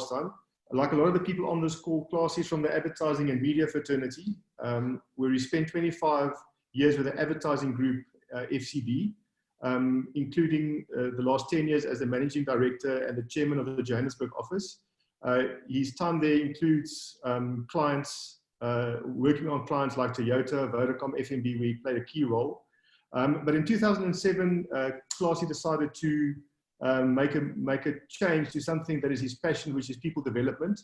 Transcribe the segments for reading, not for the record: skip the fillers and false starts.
last time. Like a lot of the people on this call, Klaas is from the advertising and media fraternity, where he spent 25 years with the advertising group, FCB, including the last 10 years as the managing director and the chairman of the Johannesburg office. His time there includes clients, working on clients like Toyota, Vodacom, FNB, where he played a key role. But in 2007, Klaas decided to make a change to something that is his passion, which is people development.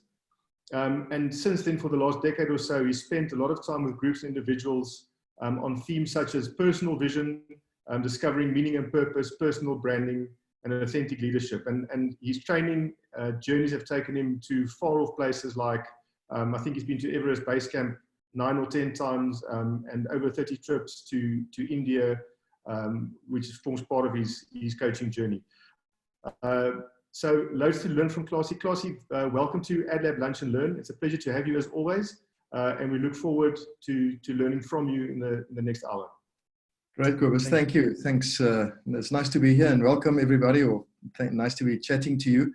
And since then, for the last decade or so, he spent a lot of time with groups and individuals on themes such as personal vision, discovering meaning and purpose, personal branding, and authentic leadership. And his training journeys have taken him to far off places like, I think he's been to Everest Base Camp 9 or 10 times, and over 30 trips to India, which forms part of his coaching journey. So loads to learn from Klasie. Klasie, welcome to AdLab Lunch and Learn. It's a pleasure to have you as always, and we look forward to learning from you in the next hour. Great, Cobus. Thank you. Thanks. It's nice to be here, and welcome everybody. Or nice to be chatting to you.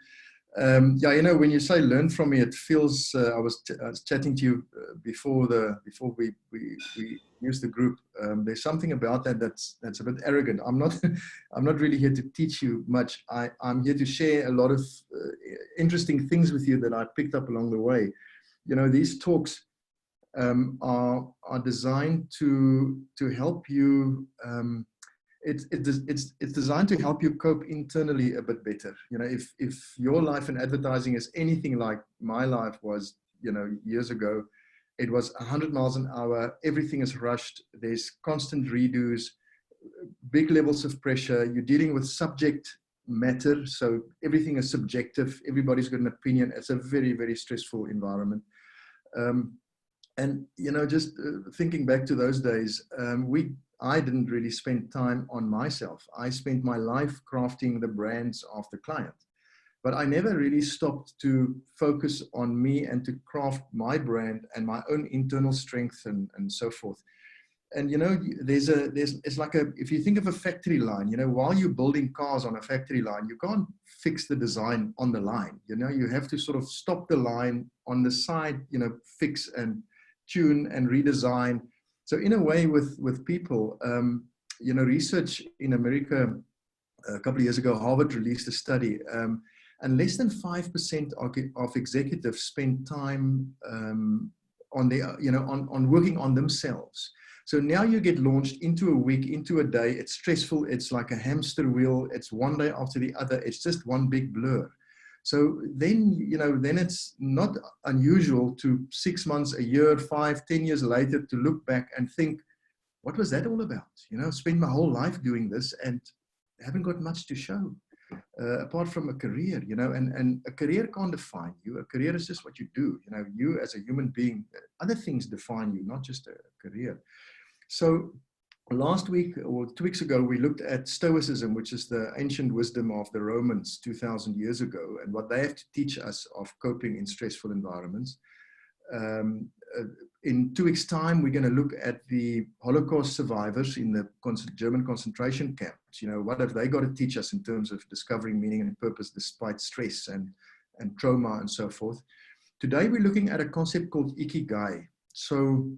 Yeah, you know, when you say learn from me, it feels. I was chatting to you before we used the group. There's something about that that's a bit arrogant. I'm not really here to teach you much. I'm here to share a lot of interesting things with you that I picked up along the way. You know, these talks are designed to help you. It's designed to help you cope internally a bit better. You know, if your life in advertising is anything like my life was, you know, years ago, it was 100 miles an hour. Everything is rushed. There's constant redos, big levels of pressure. You're dealing with subject matter, so everything is subjective. Everybody's got an opinion. It's a very, very stressful environment. And you know, just thinking back to those days, I didn't really spend time on myself. I spent my life crafting the brands of the client, but I never really stopped to focus on me and to craft my brand and my own internal strength and so forth. And you know, it's like if you think of a factory line, you know, while you're building cars on a factory line, you can't fix the design on the line. You know, you have to sort of stop the line on the side, you know, fix and tune and redesign. So in a way with people, you know, research in America a couple of years ago, Harvard released a study, and less than 5% of executives spend time on their, you know, on working on themselves. So now you get launched into a week, into a day. It's stressful. It's like a hamster wheel. It's one day after the other. It's just one big blur. So then, you know, then it's not unusual to 6 months, a year, 5, 10 years later to look back and think, what was that all about? You know, spent my whole life doing this and haven't got much to show apart from a career, you know, and a career can't define you. A career is just what you do. You know, you as a human being, other things define you, not just a career. So last week or 2 weeks ago, we looked at Stoicism, which is the ancient wisdom of the Romans 2,000 years ago, and what they have to teach us of coping in stressful environments. In 2 weeks' time, we're going to look at the Holocaust survivors in the German concentration camps. You know, what have they got to teach us in terms of discovering meaning and purpose despite stress and trauma and so forth. Today, we're looking at a concept called Ikigai. So,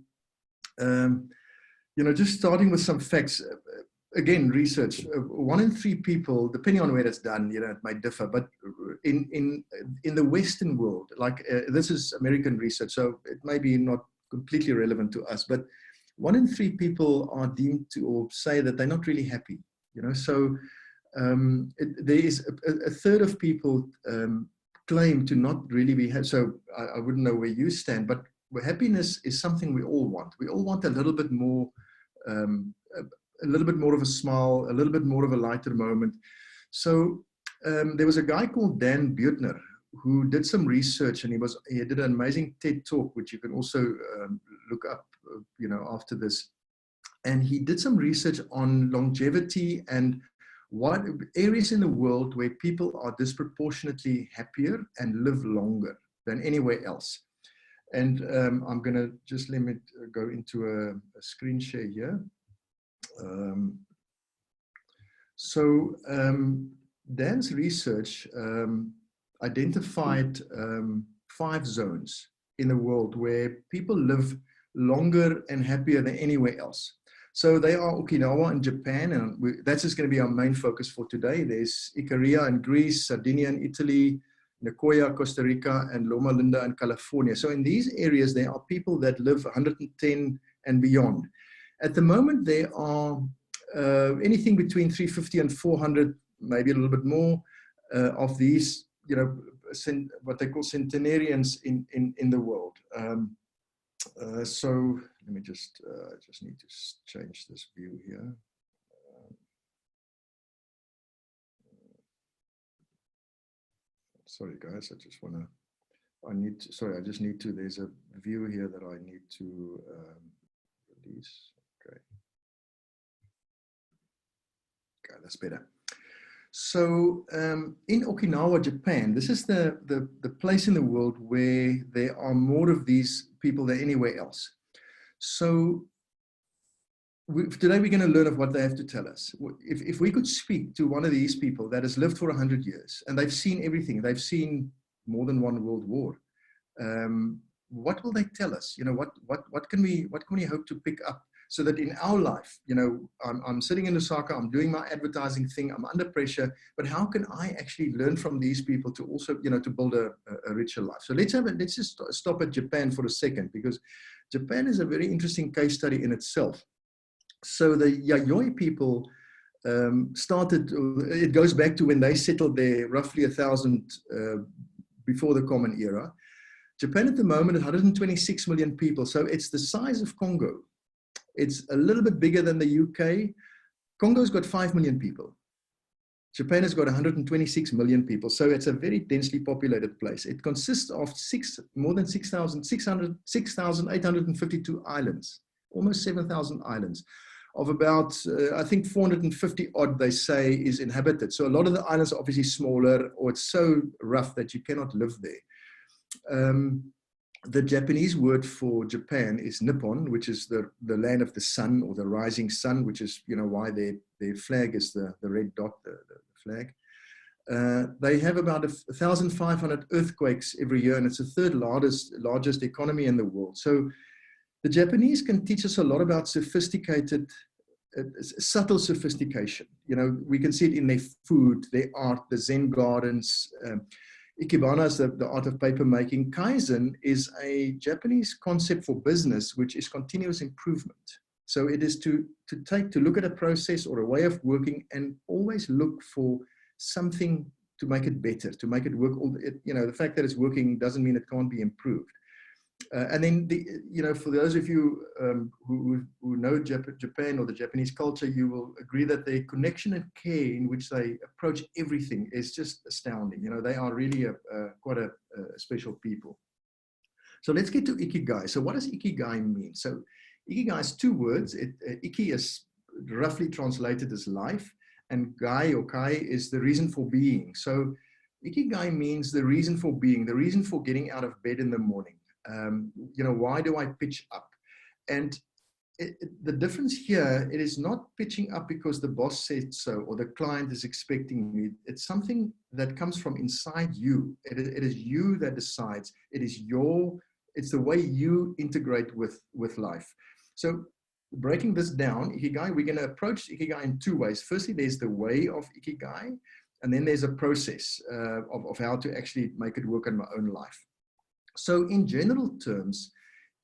you know, just starting with some facts, again, research, 1 in 3 people, depending on where it's done, you know, it might differ, but in the Western world, like this is American research, so it may be not completely relevant to us, but 1 in 3 people are deemed to, or say that they're not really happy, you know, so there is a third of people claim to not really be happy. So I wouldn't know where you stand, but happiness is something we all want. We all want a little bit more, a little bit more of a smile, a little bit more of a lighter moment. So there was a guy called Dan Buettner who did some research, and he did an amazing TED talk, which you can also look up, you know, after this. And he did some research on longevity and what areas in the world where people are disproportionately happier and live longer than anywhere else. And I'm going to just let me go into a screen share here. So Dan's research identified 5 zones in the world where people live longer and happier than anywhere else. So they are Okinawa in Japan, and that's just going to be our main focus for today. There's Ikaria in Greece, Sardinia in Italy, Nicoya, Costa Rica, and Loma Linda in California. So in these areas, there are people that live 110 and beyond. At the moment, there are anything between 350 and 400, maybe a little bit more, of these, what they call centenarians in the world. So let me just need to change this view here. Sorry guys, I just just need to, there's a view here that I need to release. Okay, that's better. So in Okinawa, Japan, this is the place in the world where there are more of these people than anywhere else. So today we're going to learn of what they have to tell us. If we could speak to one of these people that has lived for 100 years and they've seen everything, they've seen more than one world war, what will they tell us? What can we hope to pick up so that in our life, I'm sitting in Osaka, I'm doing my advertising thing, I'm under pressure, but how can I actually learn from these people to also, to build a richer life? So let's just stop at Japan for a second, because Japan is a very interesting case study in itself. So the Yayoi people started, it goes back to when they settled there roughly 1,000 before the Common Era. Japan at the moment is 126 million people, so it's the size of Congo. It's a little bit bigger than the UK. Congo's got 5 million people. Japan has got 126 million people, so it's a very densely populated place. It consists of more than 6,852 islands, almost 7,000 islands, of about, I think 450 odd, they say, is inhabited. So a lot of the islands are obviously smaller, or it's so rough that you cannot live there. The Japanese word for Japan is Nippon, which is the land of the sun, or the rising sun, which is, why their flag is the red dot, the flag. They have about 1,500 earthquakes every year, and it's the third largest economy in the world. So the Japanese can teach us a lot about sophisticated, subtle sophistication. We can see it in their food, their art, the Zen gardens. Ikebana is the art of paper making. Kaizen is a Japanese concept for business, which is continuous improvement. So it is to look at a process or a way of working and always look for something to make it better, to make it work. The fact that it's working doesn't mean it can't be improved. And then, for those of you who know Japan or the Japanese culture, you will agree that the connection and care in which they approach everything is just astounding. They are really quite a special people. So let's get to Ikigai. So what does Ikigai mean? So Ikigai is 2 words. Iki is roughly translated as life, and Gai or Kai is the reason for being. So Ikigai means the reason for being, the reason for getting out of bed in the morning. Why do I pitch up? And the difference here, it is not pitching up because the boss said so or the client is expecting me. It's something that comes from inside you. It is you that decides. It's the way you integrate with life. So breaking this down, Ikigai, we're going to approach Ikigai in 2 ways. Firstly, there's the way of Ikigai, and then there's a process of how to actually make it work in my own life. So in general terms,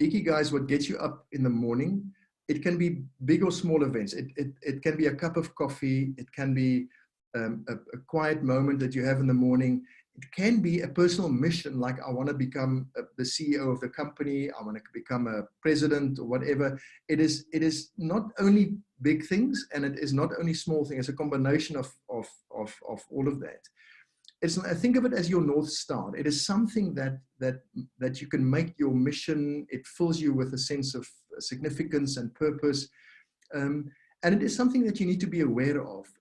Ikigai is what gets you up in the morning. It can be big or small events. It can be a cup of coffee. It can be a quiet moment that you have in the morning. It can be a personal mission, like I want to become the CEO of the company. I want to become a president or whatever. It is not only big things, and it is not only small things. It's a combination of all of that. I think of it as your North Star. It is something that you can make your mission. It fills you with a sense of significance and purpose. And it is something that you need to be aware of.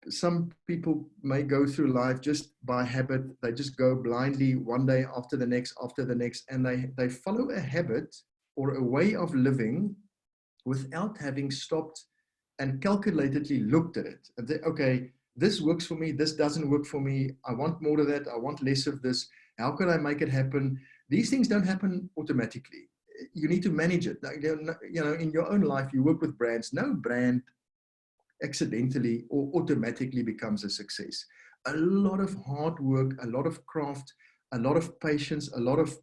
Some people may go through life just by habit. They just go blindly one day after the next, and they follow a habit or a way of living without having stopped and calculatedly looked at it. And they, okay, this works for me, this doesn't work for me, I want more of that, I want less of this, how can I make it happen? These things don't happen automatically. You need to manage it. You know, in your own life, you work with brands. No brand accidentally or automatically becomes a success. A lot of hard work, a lot of craft, a lot of patience, a lot of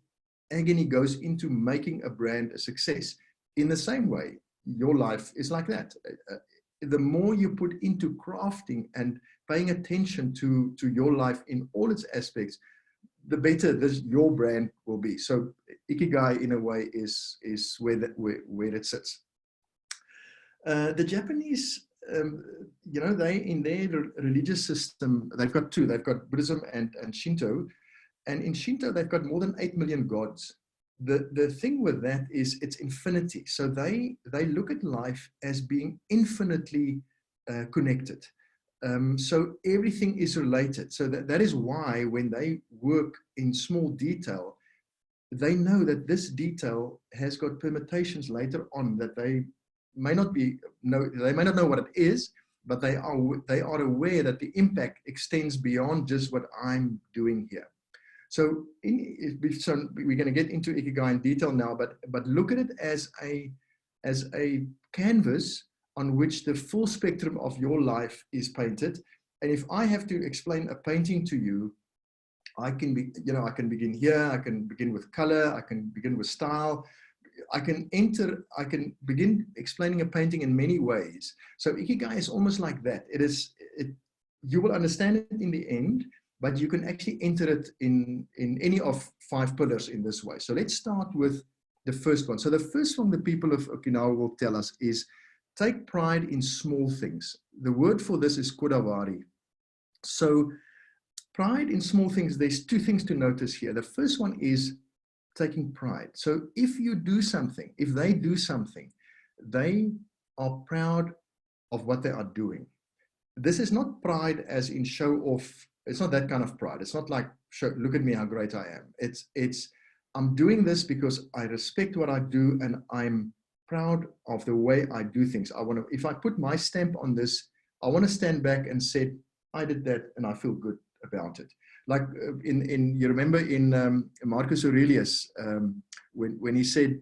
agony goes into making a brand a success. In the same way, your life is like that. The more you put into crafting and paying attention to your life in all its aspects, the better your brand will be. So Ikigai, in a way, is where it sits. The Japanese, you know, they, in their religious system, they've got two. They've got Buddhism and Shinto. And in Shinto, they've got more than 8 million gods. The thing with that is it's infinity. So they look at life as being infinitely connected. So everything is related. So that is why when they work in small detail, they know that this detail has got permutations later on that they may not know what it is, but they are aware that the impact extends beyond just what I'm doing here. So we're going to get into Ikigai in detail now, but look at it as a canvas on which the full spectrum of your life is painted. And if I have to explain a painting to you, I can begin here, I can begin with color, I can begin with style, I can begin explaining a painting in many ways. So Ikigai is almost like that. You will understand it in the end, but you can actually enter it in any of 5 pillars in this way. So let's start with the first one. So the first one the people of Okinawa will tell us is take pride in small things. The word for this is kodawari. So pride in small things, there's 2 things to notice here. The first one is taking pride. So if you do something, if they do something, they are proud of what they are doing. This is not pride as in show off. It's not that kind of pride. It's not like, look at me, how great I am. It's I'm doing this because I respect what I do and I'm proud of the way I do things. If I put my stamp on this, I want to stand back and say, I did that and I feel good about it. Like you remember in Marcus Aurelius, when he said,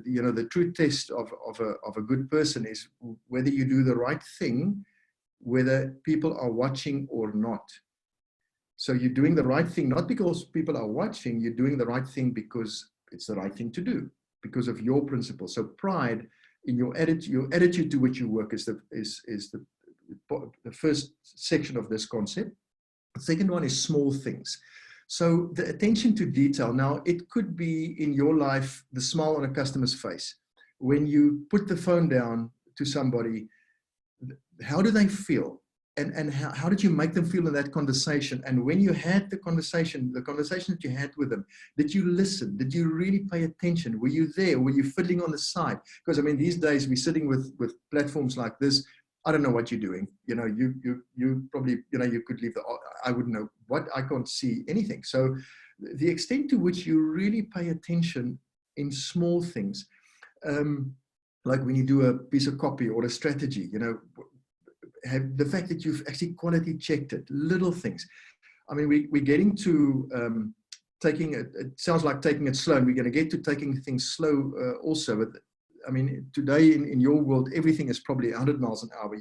you know, the true test of a good person is whether you do the right thing, whether people are watching or not. So you're doing the right thing, not because people are watching, you're doing the right thing because it's the right thing to do, because of your principles. So pride in your attitude to which you work is the first section of this concept. The second one is small things. So the attention to detail. Now, it could be in your life, the smile on a customer's face. When you put the phone down to somebody, how do they feel? And how did you make them feel in that conversation? And when you had the conversation that you had with them, did you listen? Did you really pay attention? Were you there? Were you fiddling on the side? Because I mean, these days we're sitting with platforms like this. I don't know what you're doing. You know, you probably, you know, you could leave I wouldn't know what, I can't see anything. So the extent to which you really pay attention in small things, like when you do a piece of copy or a strategy, you know, have the fact that you've actually quality checked it, little things. I mean, we're getting to taking it sounds like taking it slow, and we're going to get to taking things slow also. But I mean, today in your world, everything is probably 100 miles an hour.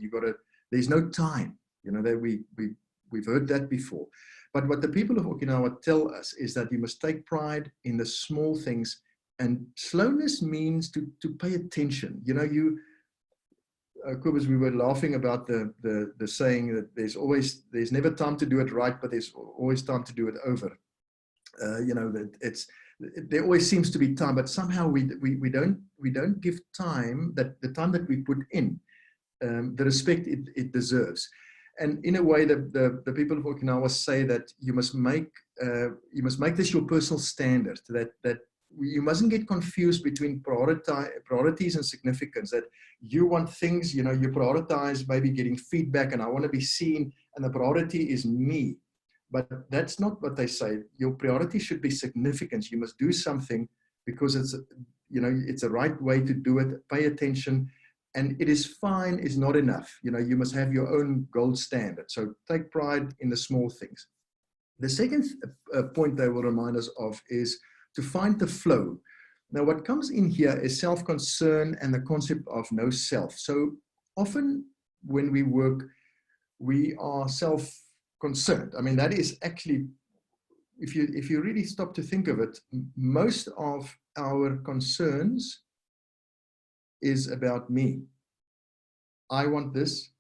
There's no time, you know, that we've heard that before. But what the people of Okinawa tell us is that you must take pride in the small things, and slowness means to pay attention. You know, Kobus, we were laughing about the saying that there's never time to do it right, but there's always time to do it over. You know, that there always seems to be time, but somehow we don't give time, that the time that we put in, the respect it deserves. And in a way, the people of Okinawa say that you must make this your personal standard, that you mustn't get confused between priorities and significance, that you want things, you know, you prioritize maybe getting feedback and I want to be seen, and the priority is me. But that's not what they say. Your priority should be significance. You must do something because it's, you know, it's the right way to do it. Pay attention And it is fine is not enough. You know, you must have your own gold standard. So take pride in the small things. The second point they will remind us of is to find the flow. Now, what comes in here is self-concern and the concept of no self. So often when we work, we are self-concerned. I mean, that is actually, if you really stop to think of it, most of our concerns is about me. I want this.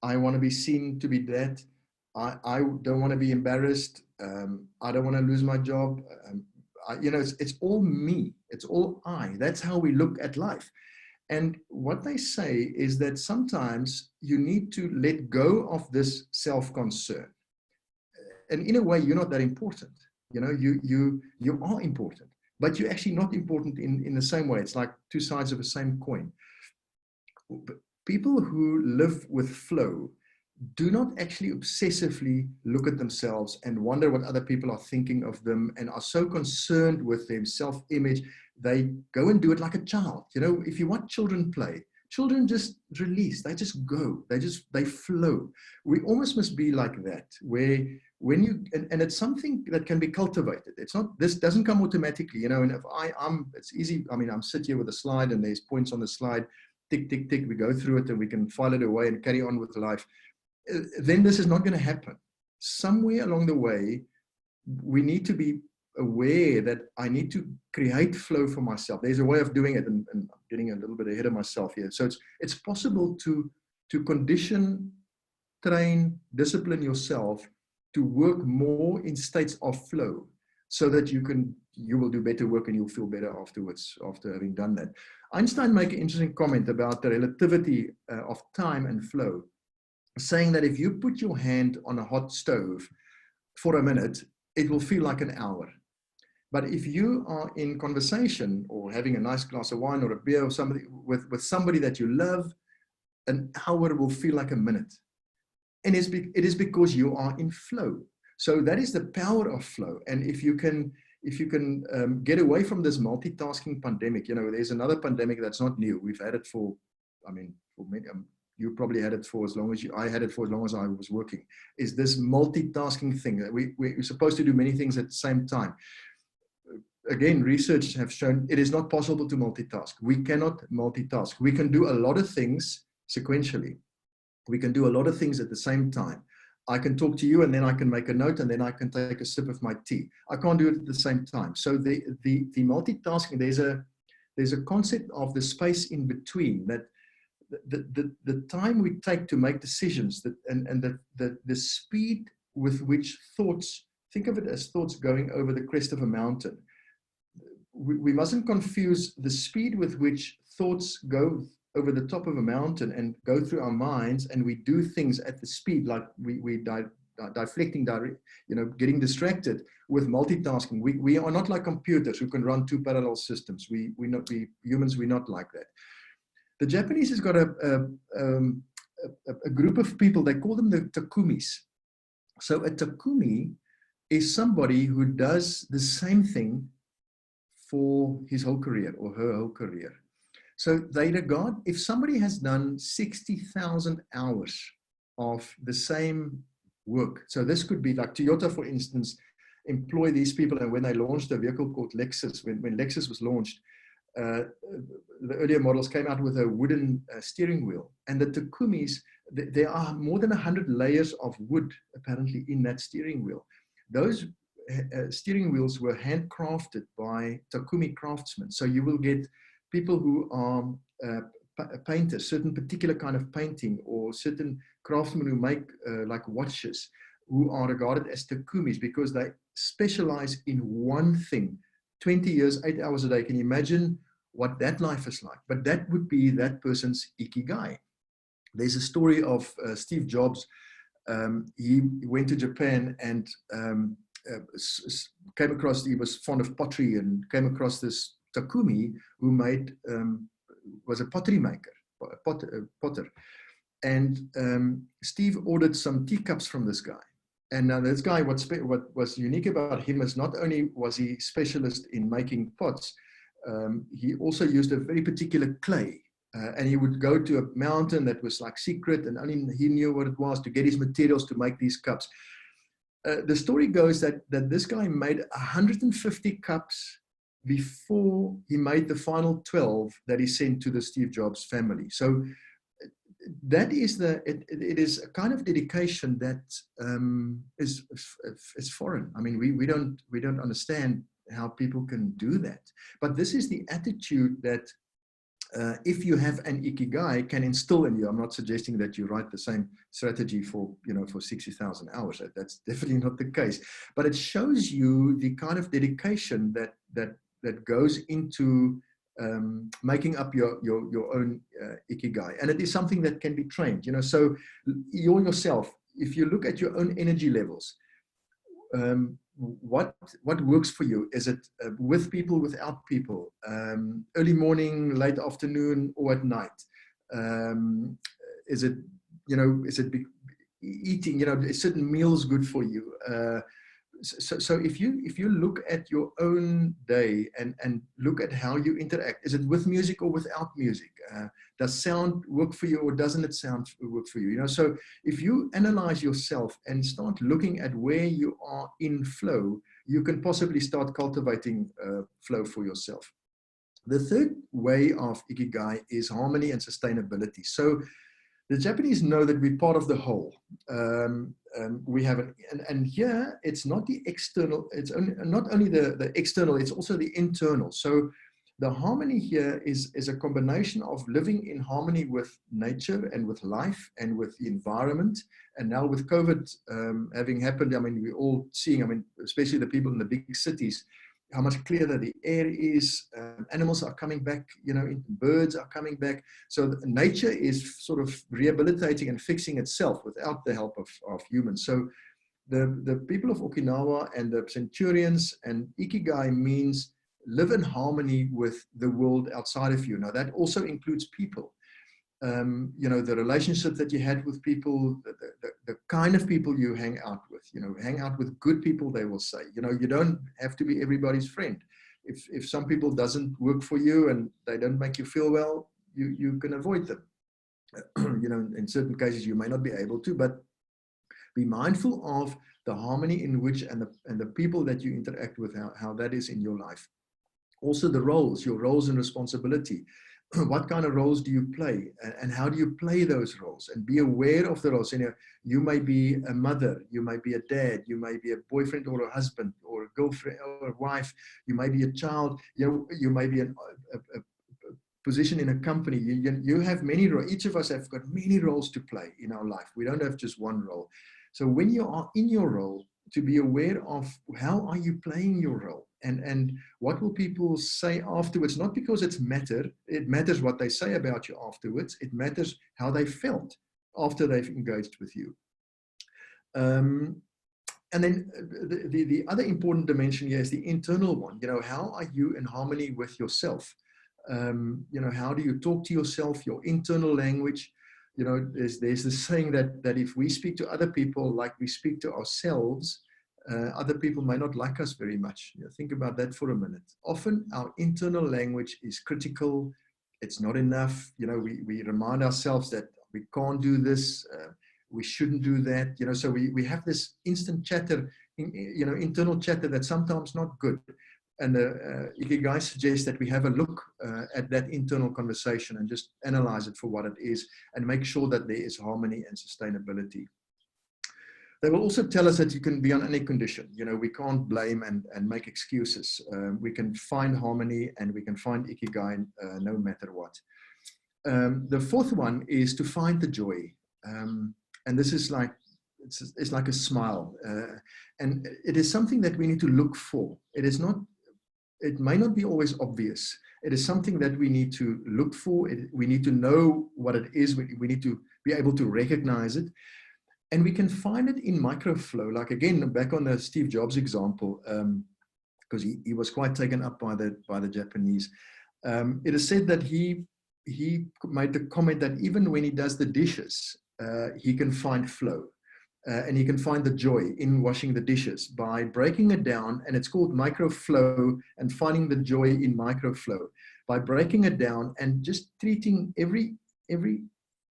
I want to be seen to be that. I don't want to be embarrassed. I don't want to lose my job. You know, it's all me. It's all I. That's how we look at life. And what they say is that sometimes you need to let go of this self-concern. And in a way, you're not that important. You know, you are important, but you're actually not important in the same way. It's like two sides of the same coin. People who live with flow do not actually obsessively look at themselves and wonder what other people are thinking of them and are so concerned with their self-image. They go and do it like a child. You know, if you watch children play, children just release, they just go, they flow. We almost must be like that, where when you, and it's something that can be cultivated. It's not, this doesn't come automatically, you know, and if it's easy. I mean, I'm sitting here with a slide and there's points on the slide, tick, tick, tick, we go through it and we can file it away and carry on with life. Then this is not going to happen. Somewhere along the way, we need to be aware that I need to create flow for myself. There's a way of doing it, and I'm getting a little bit ahead of myself here. So it's possible to condition, train, discipline yourself to work more in states of flow, so that you will do better work and you'll feel better afterwards after having done that. Einstein made an interesting comment about the relativity of time and flow, saying that if you put your hand on a hot stove for a minute, it will feel like an hour. But if you are in conversation or having a nice glass of wine or a beer or somebody with somebody that you love, an hour will feel like a minute. And it is because you are in flow. So that is the power of flow. And if you can get away from this multitasking pandemic, you know, there's another pandemic that's not new. We've had it for many, you probably had it for as long as I had it for as long as I was working, is this multitasking thing that we're supposed to do many things at the same time. Again, research have shown it is not possible to multitask. We cannot multitask. We can do a lot of things sequentially. We can do a lot of things at the same time. I can talk to you and then I can make a note and then I can take a sip of my tea. I can't do it at the same time. So the multitasking, there's a concept of the space in between, that the time we take to make decisions, and the speed with which thoughts, think of it as thoughts going over the crest of a mountain. We mustn't confuse the speed with which thoughts go over the top of a mountain and go through our minds, and we do things at the speed, like we deflecting, you know, getting distracted, with multitasking. We are not like computers who can run two parallel systems. Humans, we're not like that. The Japanese has got a group of people, they call them the Takumis. So a Takumi is somebody who does the same thing for his whole career or her whole career. So they regard, if somebody has done 60,000 hours of the same work, so this could be like Toyota, for instance, employ these people, and when they launched a vehicle called Lexus, when Lexus was launched, the earlier models came out with a wooden steering wheel. And the Takumis, there are more than 100 layers of wood apparently in that steering wheel. Those steering wheels were handcrafted by Takumi craftsmen. So you will get people who are painters, certain particular kind of painting, or certain craftsmen who make like watches, who are regarded as Takumis because they specialize in one thing, 20 years, 8 hours a day. Can you imagine what that life is like? But that would be that person's Ikigai. There's a story of Steve Jobs. He went to Japan and came across, he was fond of pottery, and came across this Takumi who was a pottery maker, potter. And Steve ordered some teacups from this guy. And now this guy, what was unique about him is not only was he specialist in making pots, he also used a very particular clay And he would go to a mountain that was like secret, and only he knew what it was, to get his materials to make these cups. The story goes that this guy made 150 cups before he made the final 12 that he sent to the Steve Jobs family. So that is it is a kind of dedication that is foreign. I mean, we don't understand how people can do that. But this is the attitude that if you have an Ikigai, can instill in you. I'm not suggesting that you write the same strategy for 60,000 hours. That's definitely not the case. But it shows you the kind of dedication that goes into making up your own Ikigai. And it is something that can be trained. So you yourself, if you look at your own energy levels, what works for you? Is it with people, without people, early morning, late afternoon, or at night? Is it eating, is certain meals good for you? So if you look at your own day and look at how you interact, is it with music or without music? Does sound work for you, or doesn't it work for you? So if you analyze yourself and start looking at where you are in flow, you can possibly start cultivating flow for yourself. The third way of Ikigai is harmony and sustainability. So the Japanese know that we're part of the whole. We have and here it's not the external, it's not only the external, it's also the internal. So the harmony here is a combination of living in harmony with nature and with life and with the environment. And now with COVID having happened, I mean, we're all seeing, I mean, especially the people in the big cities, how much clearer the air is. Animals are coming back, birds are coming back. So nature is sort of rehabilitating and fixing itself without the help of humans. So the people of Okinawa and the centenarians, and Ikigai means live in harmony with the world outside of you. Now that also includes people. The relationship that you had with people, the kind of people you hang out with, hang out with good people, they will say, you don't have to be everybody's friend. If some people doesn't work for you and they don't make you feel well, you can avoid them. In certain cases you may not be able to, but be mindful of the harmony in which and the people that you interact with, how that is in your life. Also the roles, your roles and responsibility. What kind of roles do you play, and how do you play those roles? And be aware of the roles. You may be a mother, you might be a dad, you might be a boyfriend or a husband or a girlfriend or a wife, you might be a child, you might be a position in a company. You have many roles. Each of us have got many roles to play in our life. We don't have just one role. So when you are in your role, to be aware of how are you playing your role, and what will people say afterwards? Not because it matters what they say about you afterwards. It matters how they felt after they've engaged with you. And then the other important dimension here is the internal one. How are you in harmony with yourself? How do you talk to yourself, your internal language? There's this saying that if we speak to other people like we speak to ourselves, other people may not like us very much. Think about that for a minute. Often our internal language is critical. It's not enough. We remind ourselves that we can't do this. We shouldn't do that. So we have this instant chatter, internal chatter that's sometimes not good. And Ikigai suggests that we have a look at that internal conversation and just analyze it for what it is and make sure that there is harmony and sustainability. They will also tell us that you can be on any condition. We can't blame and make excuses. We can find harmony and we can find Ikigai no matter what. The fourth one is to find the joy. And this is like, it's like a smile. And it is something that we need to look for. It may not be always obvious. It is something that we need to look for. We need to know what it is. We need to be able to recognize it. And we can find it in microflow. Like again, back on the Steve Jobs example, because he was quite taken up by the Japanese. It is said that he made the comment that even when he does the dishes, he can find flow. And he can find the joy in washing the dishes by breaking it down, and it's called microflow, and finding the joy in microflow. by breaking it down and just treating every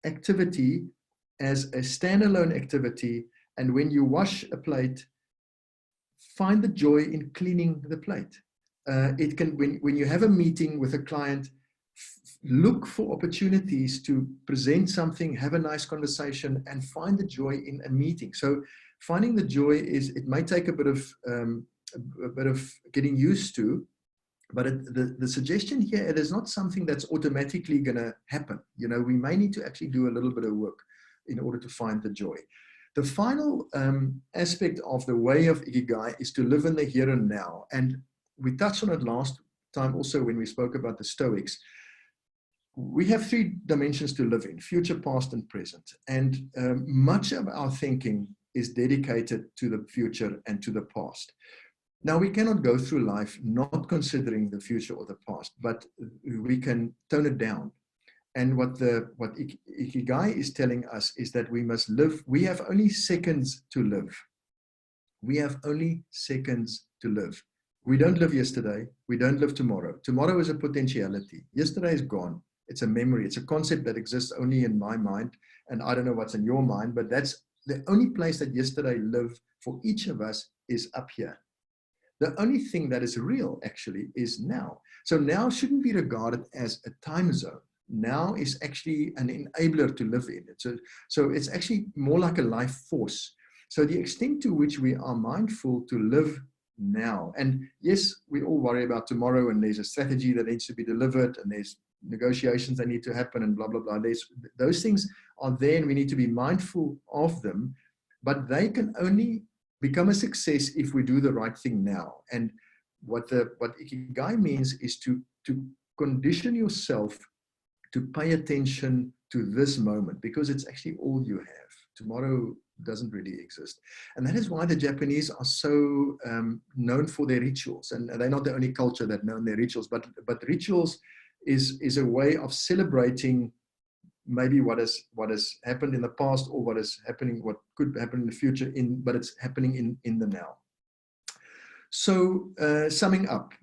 activity as a standalone activity. And when you wash a plate, find the joy in cleaning the plate. It can, when you have a meeting with a client, look for opportunities to present something, have a nice conversation, and find the joy in a meeting. So finding the joy is, it may take a bit of getting used to, but the suggestion here, it is not something that's automatically going to happen. You know, we may need to actually do a little bit of work in order to find the joy. The final aspect of the way of Ikigai is to live in the here and now. And we touched on it last time also when we spoke about the Stoics. We have three dimensions to live in: future, past, and present. And much of our thinking is dedicated to the future and to the past. Now, we cannot go through life not considering the future or the past, but we can tone it down. And what Ikigai is telling us is that we must live. We have only seconds to live. We have only seconds to live. We don't live yesterday. We don't live tomorrow. Tomorrow is a potentiality. Yesterday is gone. It's a memory. It's a concept that exists only in my mind. And I don't know what's in your mind, but that's the only place that yesterday lived for each of us is up here. The only thing that is real actually is now. So now shouldn't be regarded as a time zone. Now is actually an enabler to live in. So it's actually more like a life force. So the extent to which we are mindful to live now, and yes, we all worry about tomorrow, and there's a strategy that needs to be delivered, and there's negotiations that need to happen, and blah, blah, blah. Those things are there, and we need to be mindful of them, but they can only become a success if we do the right thing now. And what Ikigai means is to condition yourself to pay attention to this moment, because it's actually all you have. Tomorrow doesn't really exist. And that is why the Japanese are so known for their rituals. And they're not the only culture that know their rituals, but rituals is a way of celebrating maybe what has happened in the past, or what could happen in the future, but it's happening in the now. So summing up,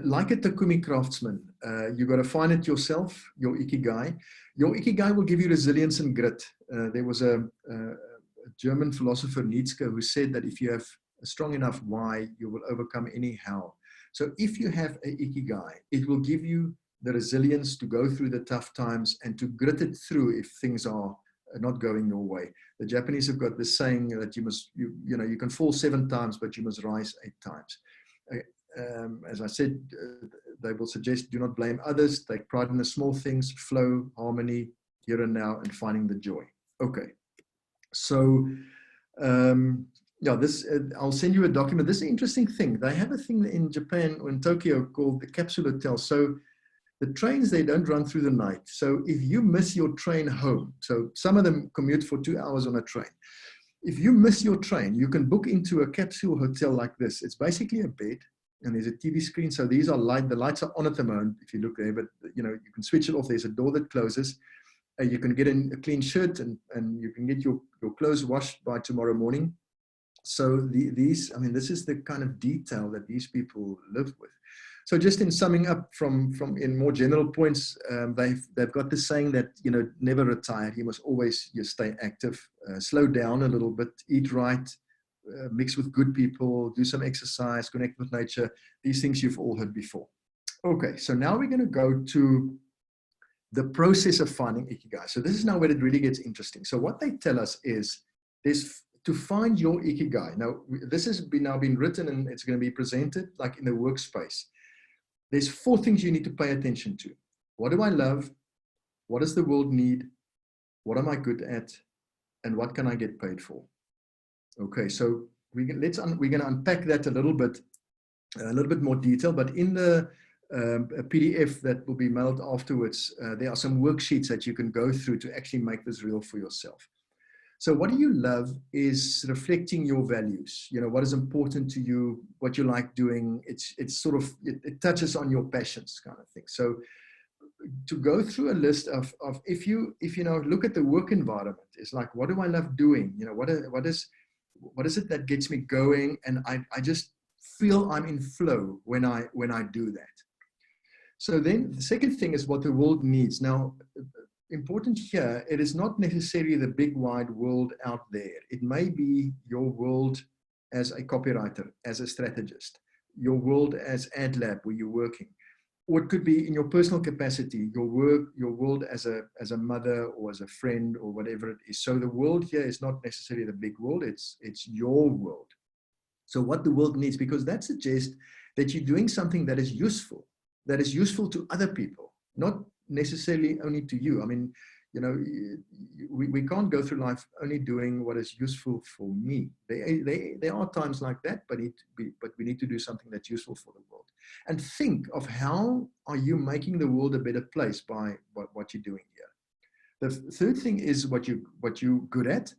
like a Takumi craftsman, you got to find it yourself, your Ikigai. Your Ikigai will give you resilience and grit. There was a German philosopher, Nietzsche, who said that if you have a strong enough why, you will overcome any how. So if you have a Ikigai, it will give you the resilience to go through the tough times and to grit it through if things are not going your way. The Japanese have got this saying that you can fall 7 times, but you must rise 8 times. As I said, they will suggest do not blame others, take pride in the small things, flow, harmony, here and now, and finding the joy. Okay, so yeah, I'll send you a document. This is an interesting thing. They have a thing in Japan or in Tokyo called the Capsule Hotel. So the trains, they don't run through the night. So if you miss your train home, so some of them commute for 2 hours on a train. If you miss your train, you can book into a capsule hotel like this. It's basically a bed, and there's a TV screen. So these are the lights are on at the moment, if you look there, but you can switch it off. There's a door that closes. You can get in a clean shirt, and you can get your clothes washed by tomorrow morning. So this is the kind of detail that these people live with. So just in summing up from in more general points, they've got this saying that, never retire. You must always stay active, slow down a little bit, eat right, mix with good people, do some exercise, connect with nature. These things you've all heard before. Okay, so now we're going to go to the process of finding Ikigai. So this is now where it really gets interesting. So what they tell us is to find your Ikigai. Now, this has now been written, and it's going to be presented like in the workspace. There's 4 things you need to pay attention to. What do I love? What does the world need? What am I good at? And what can I get paid for? Okay, so we're going to unpack that a little bit more detail. But in the PDF that will be mailed afterwards, there are some worksheets that you can go through to actually make this real for yourself. So what do you love is reflecting your values. What is important to you, what you like doing. It touches on your passions kind of thing. So to go through a list of if you look at the work environment, it's like, what do I love doing? What is it that gets me going? And I just feel I'm in flow when I do that. So then the second thing is what the world needs. Now, important here, it is not necessarily the big wide world out there. It may be your world as a copywriter, as a strategist, your world as ad lab where you're working, or it could be in your personal capacity, your world as a mother or as a friend or whatever it is. So the world here is not necessarily the big world, it's your world. So what the world needs, because that suggests that you're doing something that is useful to other people, not necessarily only to you. I mean, you know, we can't go through life only doing what is useful for me. There are times like that, but we need to do something that's useful for the world. And think of how are you making the world a better place by what you're doing here. The third thing is what you're good at.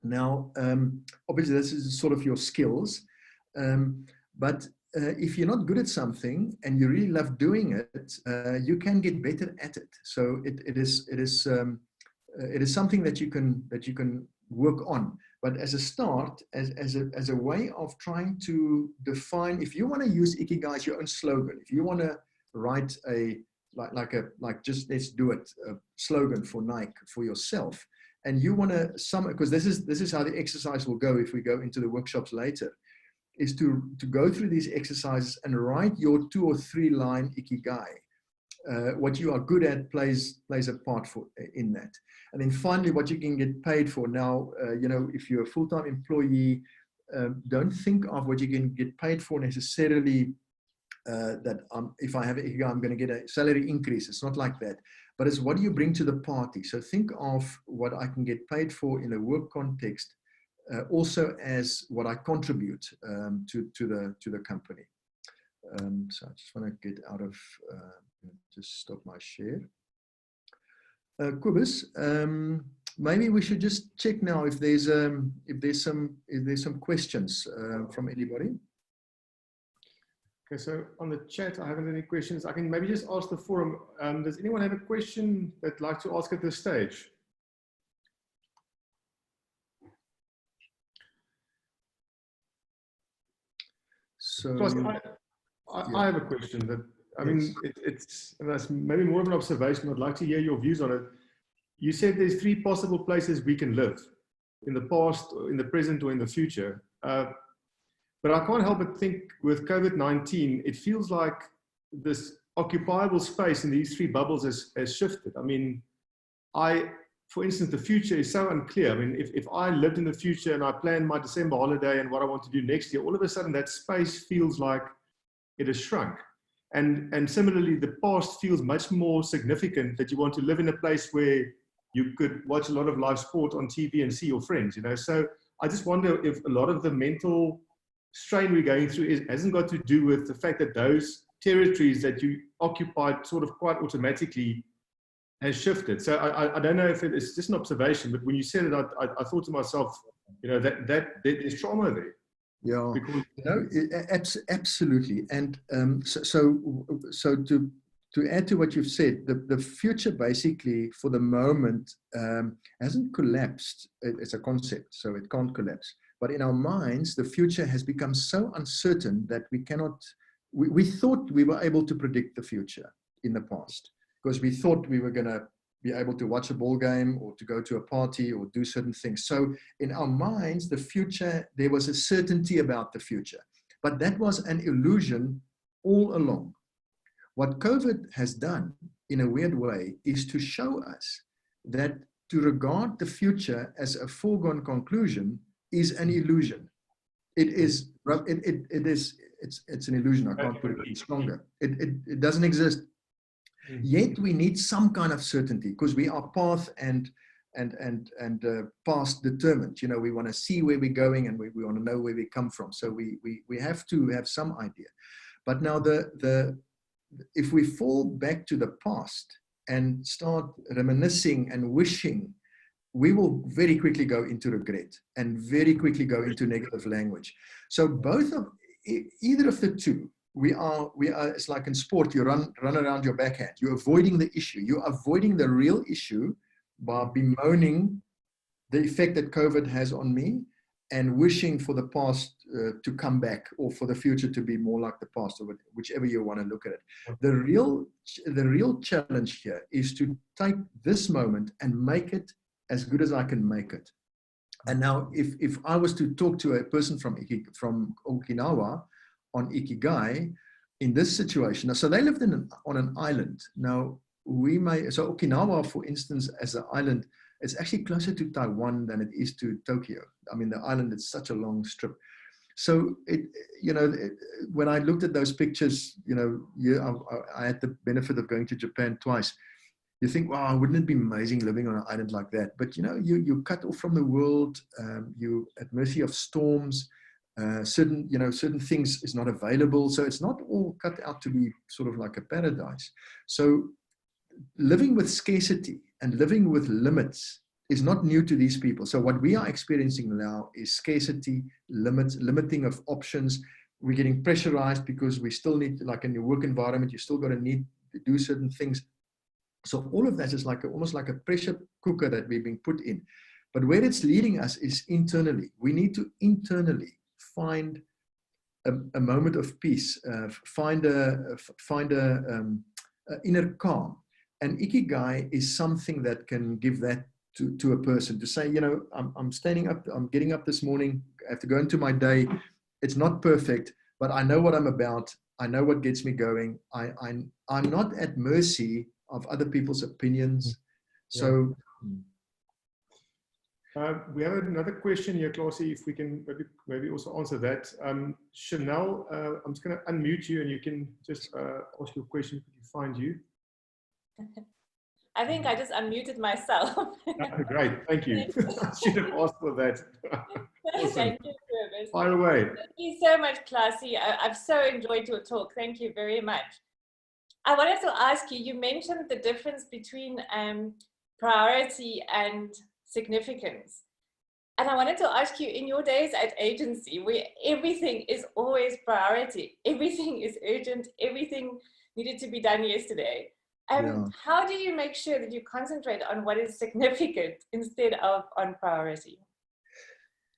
Now, obviously, this is sort of your skills, but if you're not good at something and you really love doing it, you can get better at it. So it is something that you can work on. But as a start, as a way of trying to define, if you want to use Ikigai as your own slogan, if you want to write a just let's do it slogan for Nike for yourself, and you want to because this is how the exercise will go if we go into the workshops later, is to go through these exercises and write your 2 or 3 line Ikigai. What you are good at plays a part in that. And then finally, what you can get paid for. Now, you know, if you're a full-time employee, don't think of what you can get paid for necessarily, that if I have an Ikigai, I'm going to get a salary increase. It's not like that. But it's what do you bring to the party? So think of what I can get paid for in a work context, also as what I contribute to the company. So I just want to get out of, just stop my share. Kobus, maybe we should just check now if there's some questions from anybody. Okay, so on the chat, I haven't any questions. I can maybe just ask the forum. Does anyone have a question they'd like to ask at this stage? So I have a question that, I mean, it's maybe more of an observation. I'd like to hear your views on it. You said there's 3 possible places we can live, in the past, in the present, or in the future. But I can't help but think with COVID-19, it feels like this occupiable space in these 3 bubbles has shifted. I mean, for instance, the future is so unclear. I mean, if I lived in the future and I planned my December holiday and what I want to do next year, all of a sudden that space feels like it has shrunk. And similarly, the past feels much more significant, that you want to live in a place where you could watch a lot of live sport on TV and see your friends, you know. So I just wonder if a lot of the mental strain we're going through hasn't got to do with the fact that those territories that you occupied sort of quite automatically has shifted. So I don't know if it's just an observation, but when you said it, I thought to myself, you know, that there's trauma there. Yeah, because, no, absolutely. And so to add to what you've said, the future basically for the moment hasn't collapsed. It's a concept, so it can't collapse. But in our minds, the future has become so uncertain that we cannot, we thought we were able to predict the future in the past, because we thought we were going to be able to watch a ball game or to go to a party or do certain things. So in our minds, the future, there was a certainty about the future, but that was an illusion all along. What COVID has done in a weird way is to show us that to regard the future as a foregone conclusion is an illusion. It's an illusion. I can't put it any stronger. It doesn't exist. Yet we need some kind of certainty, because we are path and past determined. You know, we want to see where we're going and we want to know where we come from. So we have to have some idea. But now if we fall back to the past and start reminiscing and wishing, we will very quickly go into regret and very quickly go into negative language. So either of the two, we are, it's like in sport, you run around your backhand. You're avoiding the issue. You're avoiding the real issue by bemoaning the effect that COVID has on me. and wishing for the past to come back, or for the future to be more like the past, or whichever you want to look at it. The real challenge here is to take this moment and make it as good as I can make it. And now, if I was to talk to a person from Okinawa on Ikigai in this situation, so they lived on an island. Now, so Okinawa, for instance, as an island, it's actually closer to Taiwan than it is to Tokyo. I mean, the island is such a long strip. So when I looked at those pictures, I had the benefit of going to Japan twice. You think, wow, wouldn't it be amazing living on an island like that? But you're cut off from the world. You're at mercy of storms. Certain things is not available. So it's not all cut out to be sort of like a paradise. So living with scarcity and living with limits is not new to these people. So what we are experiencing now is scarcity, limiting of options. We're getting pressurized because we still need, like in your work environment, you still got to need to do certain things. So all of that is almost like a pressure cooker that we're being put in. But where it's leading us is internally. We need to internally find a moment of peace, find a inner calm. And Ikigai is something that can give that to a person, to say, I'm standing up, I'm getting up this morning, I have to go into my day. It's not perfect, but I know what I'm about. I know what gets me going. I'm not at mercy of other people's opinions. So we have another question here, Clausie, if we can maybe also answer that. Chanel, I'm just going to unmute you and you can just ask your question. Could you find you? I think I just unmuted myself. Great, thank you. I should have asked for that. Awesome. Thank you, Travis. Fire away. Thank you so much, Clausie. I've so enjoyed your talk. Thank you very much. I wanted to ask you, you mentioned the difference between priority and significance. And I wanted to ask you, in your days at agency, where everything is always priority, everything is urgent, everything needed to be done yesterday. How do you make sure that you concentrate on what is significant instead of on priority?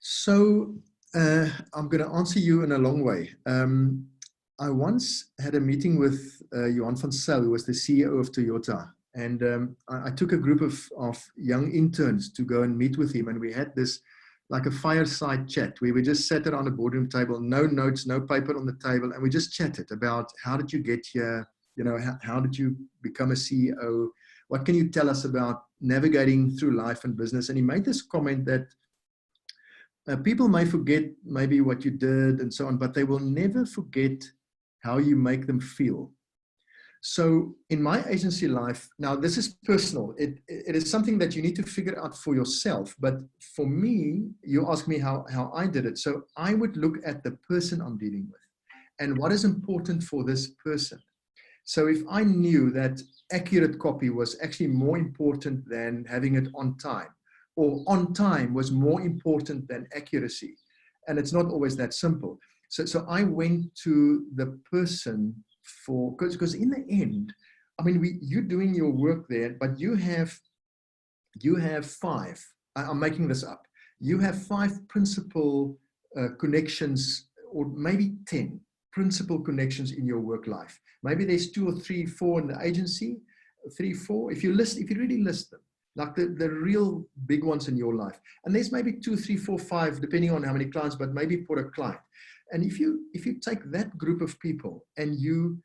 So I'm going to answer you in a long way. I once had a meeting with Johan van Zyl, who was the CEO of Toyota. And I took a group of young interns to go and meet with him. And we had this, like a fireside chat, where we just sat around a boardroom table, no notes, no paper on the table. And we just chatted about, how did you get here? How did you become a CEO? What can you tell us about navigating through life and business? And he made this comment that people may forget maybe what you did and so on, but they will never forget how you make them feel. So in my agency life, now this is personal. It is something that you need to figure out for yourself. But for me, you ask me how I did it. So I would look at the person I'm dealing with and what is important for this person. So if I knew that accurate copy was actually more important than having it on time, or on time was more important than accuracy, and it's not always that simple. So I went to the person for, because in the end, I mean, you're doing your work there, but you have 5, I'm making this up, you have 5 principal connections, or maybe 10 principal connections in your work life. Maybe there's 2 or 3, 4 in the agency, 3, 4, if you really list them, like the real big ones in your life. And there's maybe 2, 3, 4, 5, depending on how many clients, but maybe for a client. And if you take that group of people and you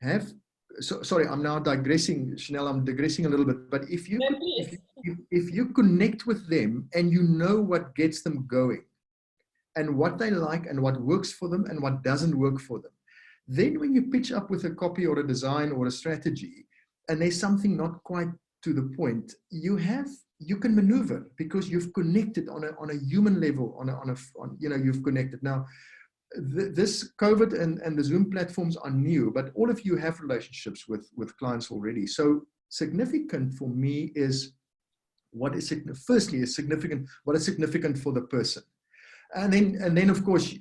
have, sorry, I'm now digressing, Chanel, I'm digressing a little bit, but if you connect with them and you know what gets them going and what they like and what works for them and what doesn't work for them, then when you pitch up with a copy or a design or a strategy and there's something not quite to the point, you can maneuver because you've connected on a human level, you've connected. Now, this COVID and the Zoom platforms are new, but all of you have relationships with clients already. So significant for me is what is significant for the person. And then of course,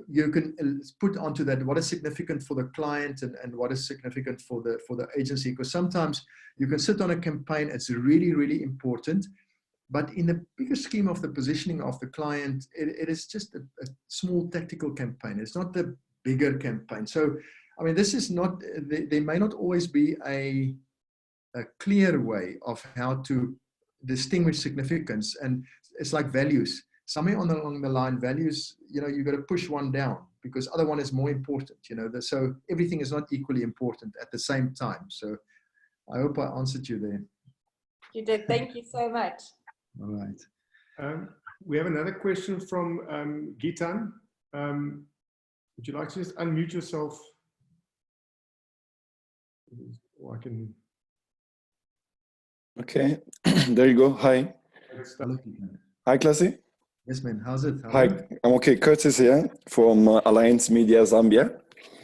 you can put onto that what is significant for the client and what is significant for the agency. Because sometimes you can sit on a campaign, it's really, really important, But in the bigger scheme of the positioning of the client, it is just a small tactical campaign. It's not the bigger campaign. So, I mean, this is not, there may not always be a clear way of how to distinguish significance. And it's like values. Somewhere along the line, values, you've got to push one down because other one is more important, so everything is not equally important at the same time. So I hope I answered you there. You did. Thank you so much. All right. We have another question from Gitan. Would you like to just unmute yourself? Or I can. Okay, there you go. Hi. Hello. Hi, Classy. Yes, man. How's it? Hi, I'm okay. Curtis here from Alliance Media Zambia.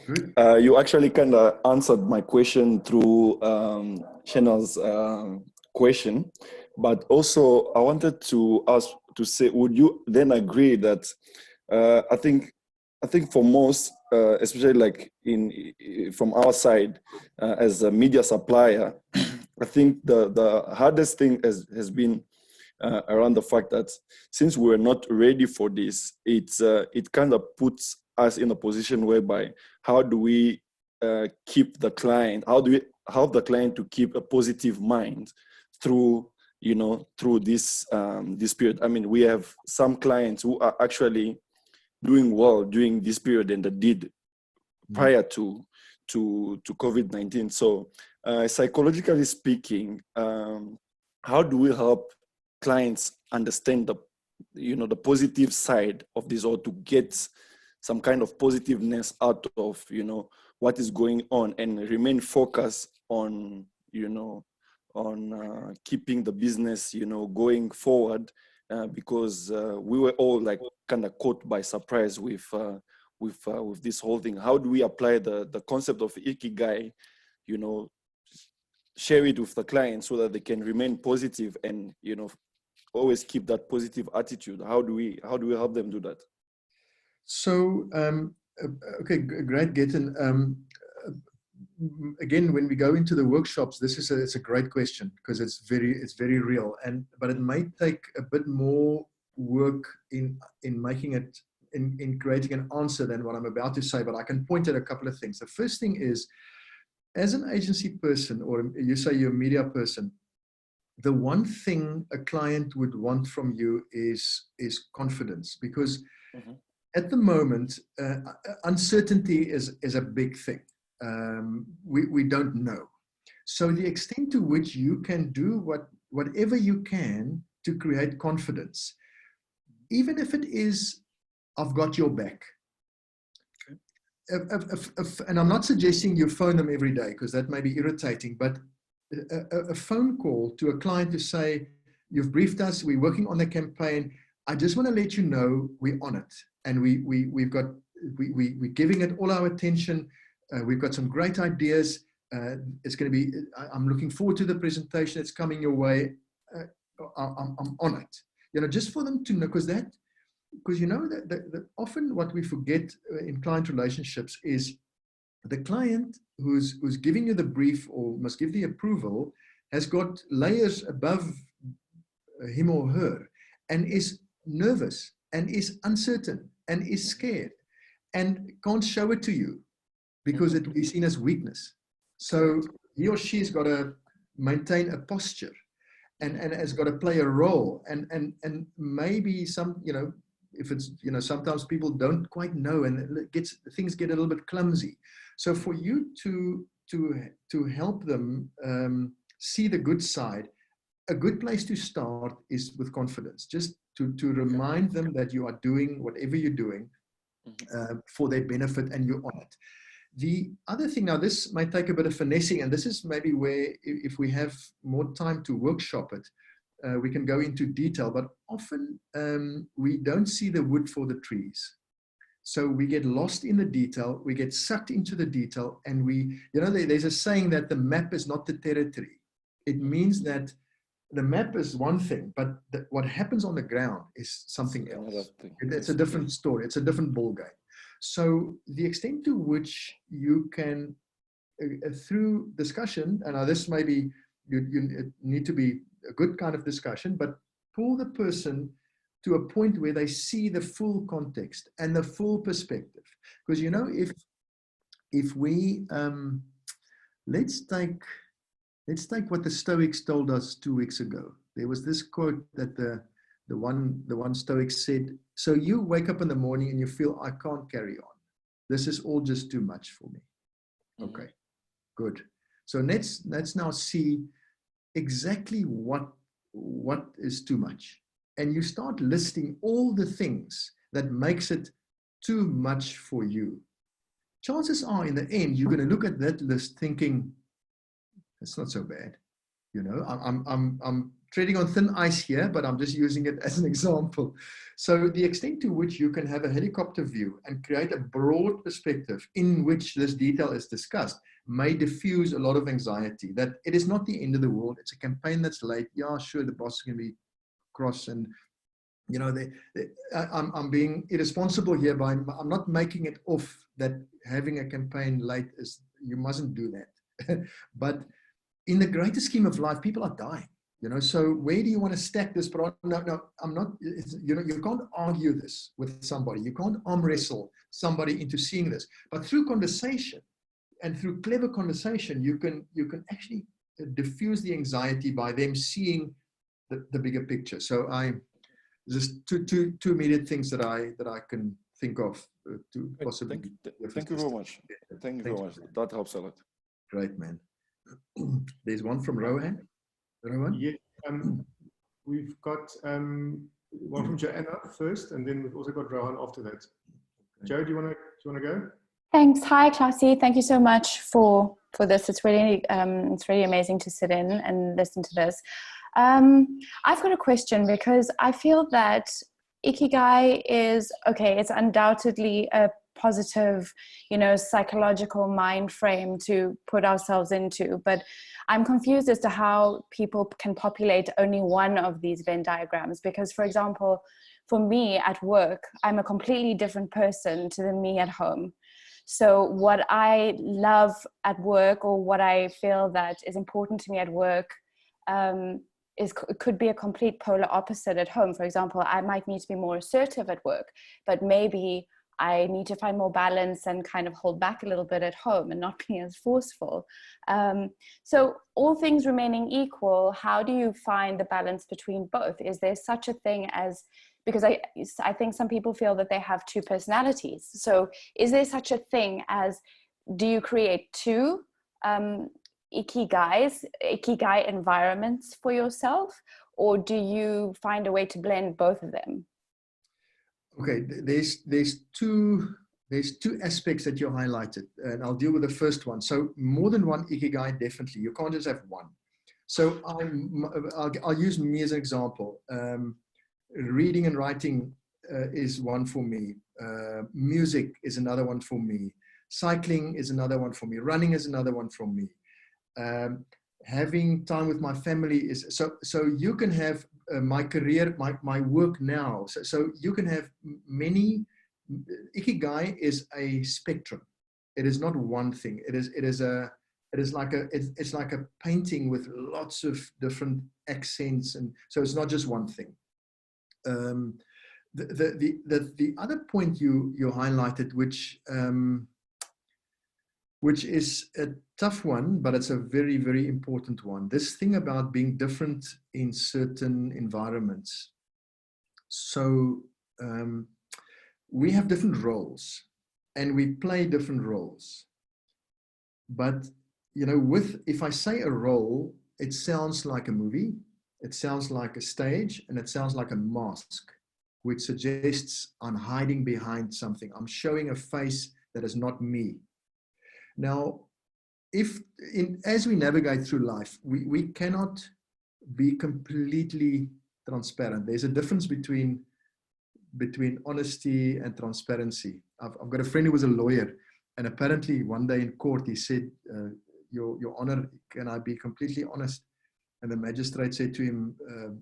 Good. You actually kind of answered my question through Shannon's question, but also I wanted to ask to say, would you then agree that I think for most, especially like from our side as a media supplier, I think the hardest thing has been around the fact that since we're not ready for this, it kind of puts us in a position whereby how do we keep the client? How do we help the client to keep a positive mind through this this period? I mean, we have some clients who are actually doing well during this period than they did prior to COVID-19. So psychologically speaking, how do we help clients understand the positive side of this, or to get some kind of positiveness out of what is going on and remain focused on keeping the business going forward, because we were all like kind of caught by surprise with this whole thing. How do we apply the concept of Ikigai, share it with the client so that they can remain positive and always keep that positive attitude? How do we help them do that? So okay, great, Getten. Again, when we go into the workshops, it's a great question because it's very real, but it may take a bit more work in making it in creating an answer than what I'm about to say. But I can point at a couple of things. The first thing is, as an agency person, or you say you're a media person, the one thing a client would want from you is confidence, because at the moment, uncertainty is a big thing. We don't know. So the extent to which you can do whatever you can to create confidence, even if it is, I've got your back. And I'm not suggesting you phone them every day because that may be irritating, but a phone call to a client to say, you've briefed us, we're working on the campaign, I just want to let you know we're on it, and we're giving it all our attention. We've got some great ideas. It's going to be, I'm looking forward to the presentation. It's coming your way. I'm on it. Just for them to know, because that often what we forget in client relationships is the client who's giving you the brief or must give the approval has got layers above him or her and is nervous and is uncertain and is scared and can't show it to you because it will be seen as weakness. So he or she's got to maintain a posture and has got to play a role, and maybe some, if it's, sometimes people don't quite know and things get a little bit clumsy. So for you to help them see the good side, a good place to start is with confidence, just to remind them that you are doing whatever you're doing for their benefit and you're on it. The other thing, now this might take a bit of finessing, and this is maybe where, if we have more time to workshop it, we can go into detail, but often we don't see the wood for the trees. So we get lost in the detail, we get sucked into the detail, and there's a saying that the map is not the territory. It means that the map is one thing, but what happens on the ground is something else. It's a different story. It's a different ballgame. So the extent to which you can, through discussion, and now this may be, it need to be a good kind of discussion, but pull the person to a point where they see the full context and the full perspective. Because, you know, if we, let's take what the Stoics told us 2 weeks ago. There was this quote that the one Stoic said, so you wake up in the morning and you feel, I can't carry on. This is all just too much for me. Okay, good. So let's now see exactly what is too much. And you start listing all the things that makes it too much for you. Chances are in the end, you're going to look at that list thinking, it's not so bad. You know, I'm treading on thin ice here, but I'm just using it as an example. So the extent to which you can have a helicopter view and create a broad perspective in which this detail is discussed may diffuse a lot of anxiety, that it is not the end of the world. It's a campaign that's late. Yeah, sure, the boss is going to be cross, and you know, I'm being irresponsible here by, I'm not making it off that having a campaign late is, you mustn't do that. But in the greater scheme of life, people are dying, you know, so where do you want to stack this? No, I'm not, you know, you can't argue this with somebody. You can't arm wrestle somebody into seeing this, but through conversation and through clever conversation, you can actually diffuse the anxiety by them seeing the bigger picture. So just two immediate things that I can think of to possibly. Thank you very much. Thank you very much. That helps a lot. Great, man. There's one from Rohan. Rohan? Yeah, we've got one from Joanna first, and then we've also got Rohan after that. Joe, do you want to go? Thanks. Hi, Clausie. Thank you so much for this. It's really amazing to sit in and listen to this. I've got a question because I feel that Ikigai is, okay, it's undoubtedly a positive, you know, psychological mind frame to put ourselves into, but I'm confused as to how people can populate only one of these Venn diagrams. Because, for example, for me at work, I'm a completely different person to the me at home. So what I love at work, or what I feel that is important to me at work, could be a complete polar opposite at home. For example, I might need to be more assertive at work, but maybe I need to find more balance and kind of hold back a little bit at home and not be as forceful. So all things remaining equal, how do you find the balance between both? Is there such a thing as, because I think some people feel that they have two personalities. So is there such a thing as, do you create two Ikigai environments for yourself, or do you find a way to blend both of them? Okay, there's two aspects that you highlighted, and I'll deal with the first one. So more than one Ikigai, definitely. You can't just have one. So I'll use me as an example. Reading and writing is one for me. Music is another one for me. Cycling is another one for me. Running is another one for me. Having time with my family is, so you can have my career, my work now. So you can have many. Ikigai is a spectrum. It is not one thing. It's like a painting with lots of different accents, and so it's not just one thing. The other point you highlighted, which is a tough one, but it's a very, very important one. This thing about being different in certain environments. So we have different roles and we play different roles. But, you know, if I say a role, it sounds like a movie, it sounds like a stage, and it sounds like a mask, which suggests I'm hiding behind something. I'm showing a face that is not me. Now, as we navigate through life, we cannot be completely transparent. There's a difference between honesty and transparency. I've got a friend who was a lawyer, and apparently one day in court he said, Your Honor, can I be completely honest? And the magistrate said to him,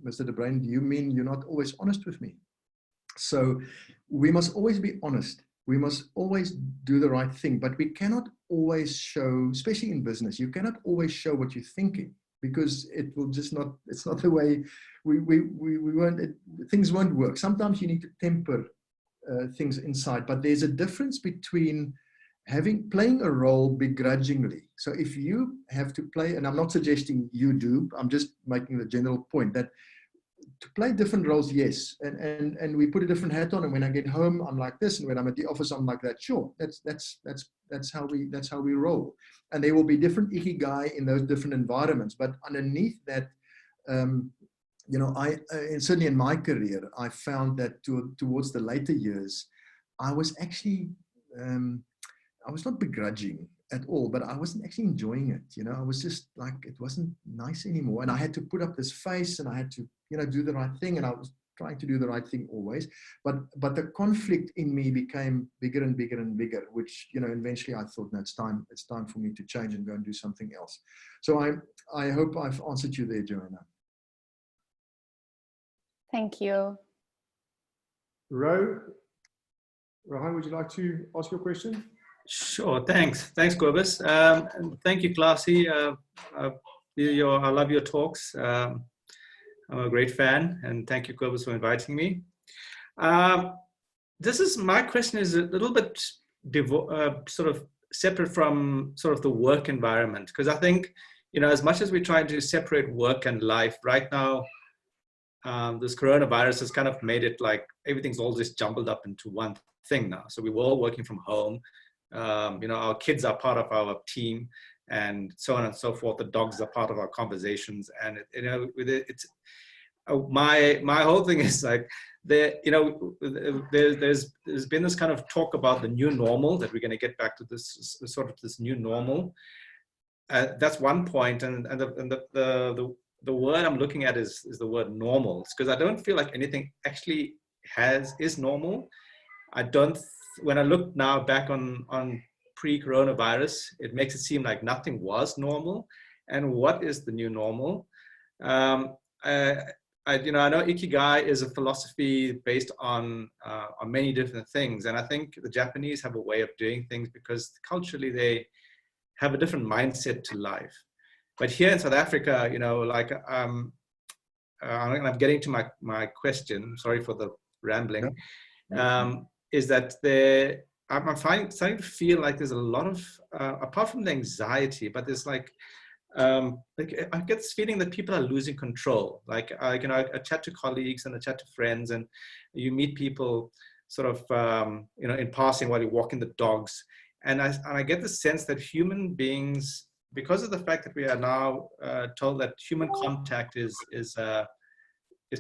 Mr. De Bruin, do you mean you're not always honest with me? So we must always be honest. We must always do the right thing, but we cannot always show, especially in business, you cannot always show what you're thinking. because it will just not, it's not the way we won't, things won't work. Sometimes you need to temper things inside, but there's a difference between playing a role begrudgingly. So if you have to play, and I'm not suggesting you do, I'm just making the general point that to play different roles, yes, and we put a different hat on, and when I get home I'm like this, and when I'm at the office I'm like that. Sure, that's how we roll, and there will be different ikigai in those different environments. But underneath that, you know, and certainly in my career, I found that towards the later years, I was actually I was not begrudging at all, but I wasn't actually enjoying it. You know, I was just like, it wasn't nice anymore. And I had to put up this face, and I had to, you know, do the right thing. And I was trying to do the right thing always. But the conflict in me became bigger and bigger and bigger, which, you know, eventually I thought, no, it's time for me to change and go and do something else. So I hope I've answered you there, Joanna. Thank you. Rohan, would you like to ask your question? Sure, thanks. Thanks, Cobus. And thank you, Classy. I love your talks. I'm a great fan, and thank you, Cobus, for inviting me. My question is a little bit sort of separate from sort of the work environment, because I think, you know, as much as we try to separate work and life, right now, this coronavirus has kind of made it like everything's all just jumbled up into one thing now. So we were all working from home. You know, our kids are part of our team, and so on and so forth. The dogs are part of our conversations, and you know, it's my whole thing is like, you know, there's been this kind of talk about the new normal, that we're going to get back to this sort of this new normal. That's one point, and the word I'm looking at is the word normal, because I don't feel like anything actually is normal. When I look now back on pre-coronavirus, it makes it seem like nothing was normal. And what is the new normal? I know Ikigai is a philosophy based on many different things. And I think the Japanese have a way of doing things because culturally they have a different mindset to life. But here in South Africa, you know, like I'm getting to my question, sorry for the rambling. Is that I'm starting to feel like there's a lot of, apart from the anxiety, but there's like I get this feeling that people are losing control. Like, you know, I chat to colleagues and I chat to friends, and you meet people sort of, you know, in passing while you're walking the dogs. And I get the sense that human beings, because of the fact that we are now told that human contact is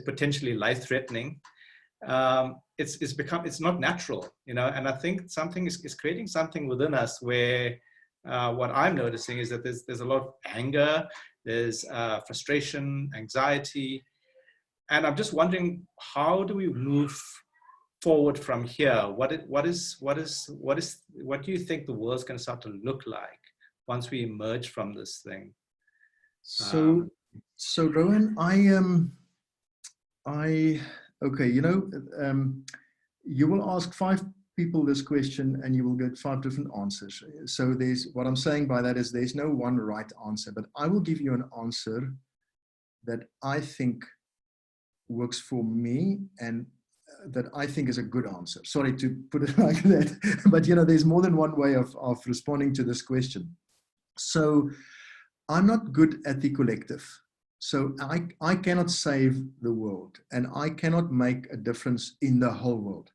potentially life-threatening, it's not natural, you know. And I think something is creating something within us where what I'm noticing is that there's a lot of anger, there's frustration, anxiety, and I'm just wondering, how do we move forward from here? What do you think the world's going to start to look like once we emerge from this thing? So Rowan, okay, you know, you will ask 5 people this question and you will get 5 different answers. So what I'm saying by that is there's no one right answer, but I will give you an answer that I think works for me and that I think is a good answer. Sorry to put it like that, but you know, there's more than one way of responding to this question. So I'm not good at the collective. So I cannot save the world, and I cannot make a difference in the whole world,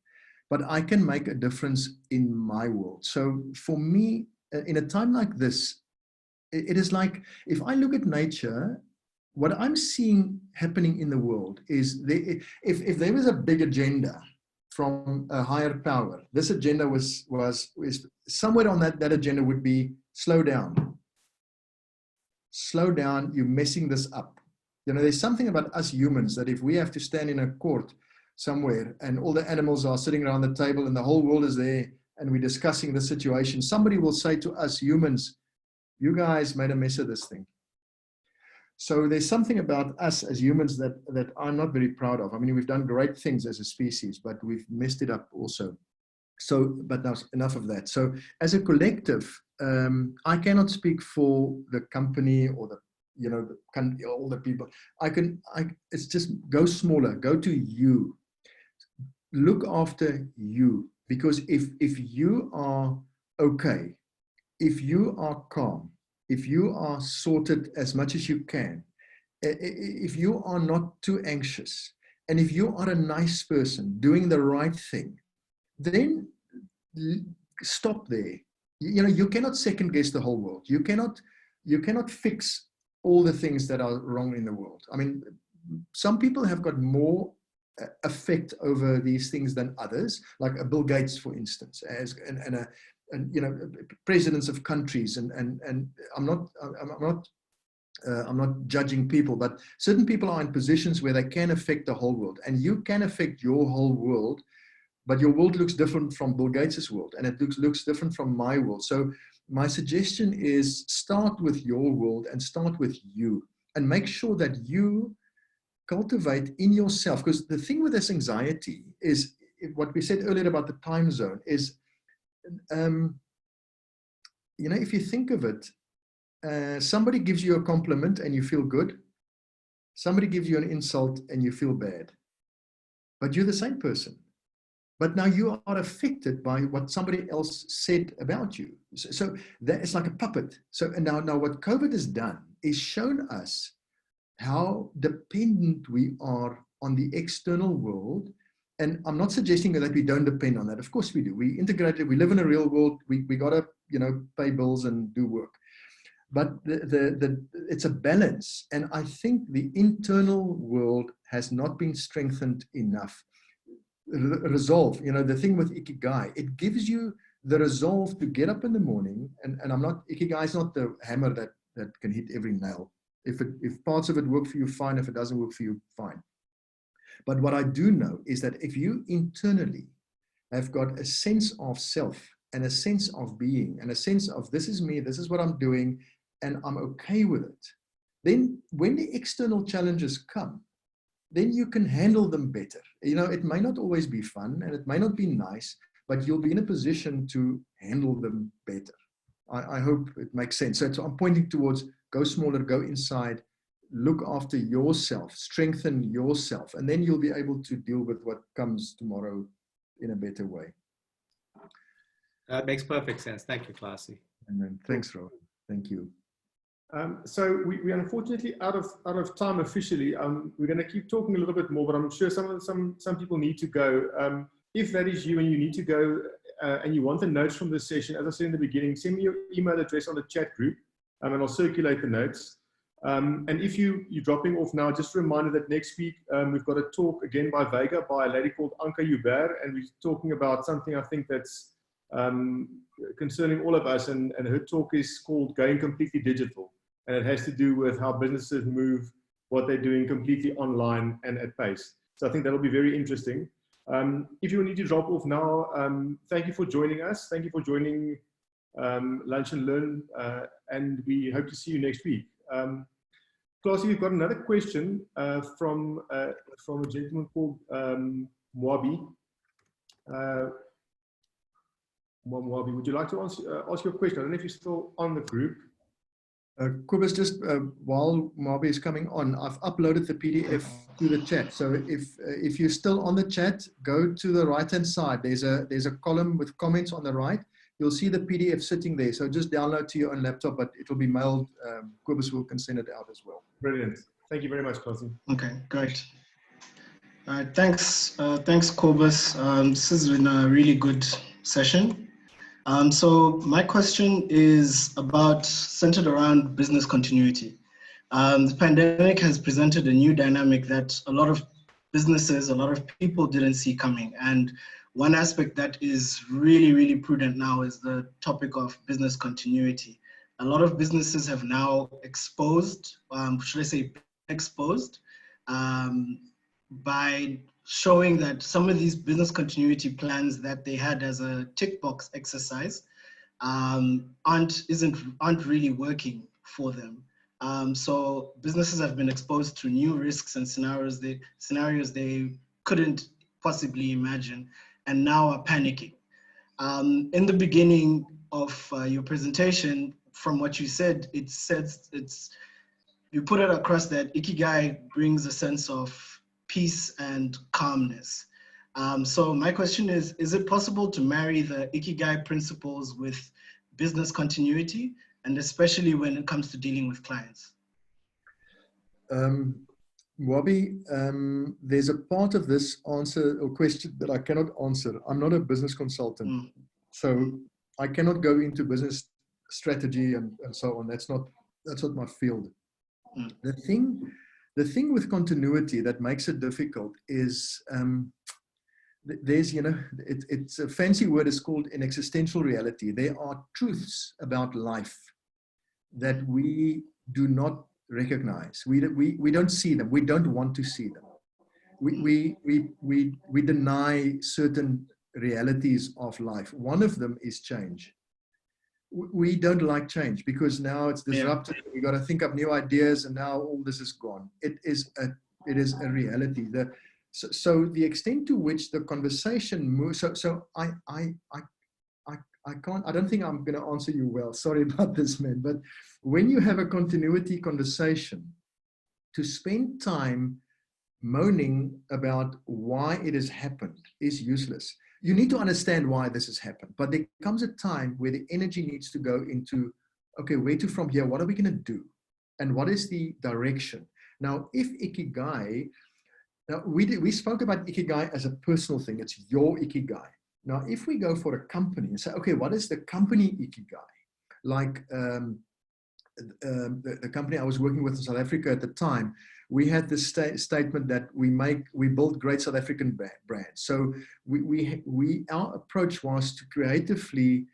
but I can make a difference in my world. So for me, in a time like this, it is like, if I look at nature, what I'm seeing happening in the world is if there was a big agenda from a higher power, this agenda was somewhere on that agenda would be slow down. Slow down, you're messing this up. You know, there's something about us humans that if we have to stand in a court somewhere and all the animals are sitting around the table and the whole world is there and we're discussing the situation, somebody will say to us humans, you guys made a mess of this thing. So there's something about us as humans that I'm not very proud of. I mean, we've done great things as a species, but we've messed it up also. So, but now enough of that. So as a collective, I cannot speak for the company or the you know, all the people. It's just go smaller, go to you. Look after you, because if you are okay, if you are calm, if you are sorted as much as you can, if you are not too anxious, and if you are a nice person doing the right thing, then stop there. You know, you cannot second guess the whole world. You cannot fix all the things that are wrong in the world. I mean, some people have got more effect over these things than others, like Bill Gates, for instance, and you know, presidents of countries, and I'm not judging people, but certain people are in positions where they can affect the whole world, and you can affect your whole world, but your world looks different from Bill Gates's world, and it looks different from my world. So my suggestion is start with your world and start with you, and make sure that you cultivate in yourself. Because the thing with this anxiety is what we said earlier about the time zone is, you know, if you think of it, somebody gives you a compliment and you feel good. Somebody gives you an insult and you feel bad. But you're the same person. But now you are affected by what somebody else said about you. So that is like a puppet. So and now what COVID has done is shown us how dependent we are on the external world. And I'm not suggesting that we don't depend on that. Of course we do. We integrated, we live in a real world. We got to, you know, pay bills and do work. But it's a balance. And I think the internal world has not been strengthened enough. Resolve, you know, the thing with Ikigai, it gives you the resolve to get up in the morning. And Ikigai is not the hammer that can hit every nail. If parts of it work for you, fine. If it doesn't work for you, fine. But what I do know is that if you internally have got a sense of self and a sense of being and a sense of this is me, this is what I'm doing, and I'm okay with it, then when the external challenges come, then you can handle them better. You know, it may not always be fun and it may not be nice, but you'll be in a position to handle them better. I hope it makes sense. So I'm pointing towards go smaller, go inside, look after yourself, strengthen yourself, and then you'll be able to deal with what comes tomorrow in a better way. That makes perfect sense. Thank you, Classy. And then thanks, Rob. Thank you. So we are unfortunately out of time officially. We're going to keep talking a little bit more, but I'm sure some people need to go. If that is you and you need to go and you want the notes from this session, as I said in the beginning, send me your email address on the chat group, and I'll circulate the notes. And if you're dropping off now, just a reminder that next week we've got a talk again by Vega by a lady called Anka Hubert, and we're talking about something I think that's concerning all of us, and her talk is called Going Completely Digital, and it has to do with how businesses move what they're doing completely online and at pace. So I think that'll be very interesting. If you need to drop off now, thank you for joining us. Thank you for joining Lunch and Learn, and we hope to see you next week. Classy, we've got another question from a gentleman called Mwabi. Mwabi, would you like to ask your question? I don't know if you're still on the group. Kobus, just while Mwabi is coming on, I've uploaded the PDF to the chat. So if you're still on the chat, go to the right-hand side. There's a column with comments on the right. You'll see the PDF sitting there. So just download to your own laptop, but it will be mailed. Kobus can send it out as well. Brilliant. Thank you very much, Classy. Okay, great. All right, thanks, Kobus. This has been a really good session. So my question is centered around business continuity. The pandemic has presented a new dynamic that a lot of businesses, a lot of people didn't see coming. And one aspect that is really, really prudent now is the topic of business continuity. A lot of businesses have now exposed, by showing that some of these business continuity plans that they had as a tick box exercise aren't really working for them. So businesses have been exposed to new risks and scenarios they couldn't possibly imagine, and now are panicking. In the beginning of your presentation, from what you said, it says you put it across that Ikigai brings a sense of peace and calmness. So my question is it possible to marry the Ikigai principles with business continuity, and especially when it comes to dealing with clients? Wabi, there's a part of this answer or question that I cannot answer. I'm not a business consultant, so I cannot go into business strategy and so on. That's not my field. The thing with continuity that makes it difficult is there's, it's a fancy word, is called an existential reality. There are truths about life that we do not recognize. We don't see them. We don't want to see them. We deny certain realities of life. One of them is change. We don't like change because now it's disrupted. We got to think up new ideas, and now all this is gone. It is a reality. So the extent to which the conversation moves. So I can't. I don't think I'm going to answer you well. Sorry about this, man. But when you have a continuity conversation, to spend time moaning about why it has happened is useless. You need to understand why this has happened. But there comes a time where the energy needs to go into, okay, where to from here? What are we going to do? And what is the direction? Now, if Ikigai, now we spoke about Ikigai as a personal thing. It's your Ikigai. Now, if we go for a company and say, okay, what is the company Ikigai? Like the company I was working with in South Africa at the time, we had this statement that we build great South African brands. So our approach was to creatively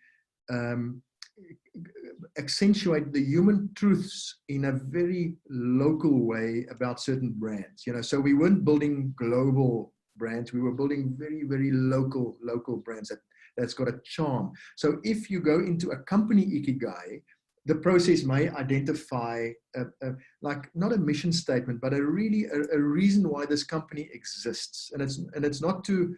accentuate the human truths in a very local way about certain brands. So we weren't building global brands. We were building very, very local brands that's got a charm. So if you go into a company Ikigai, the process may identify like not a mission statement, but a reason why this company exists. And it's not to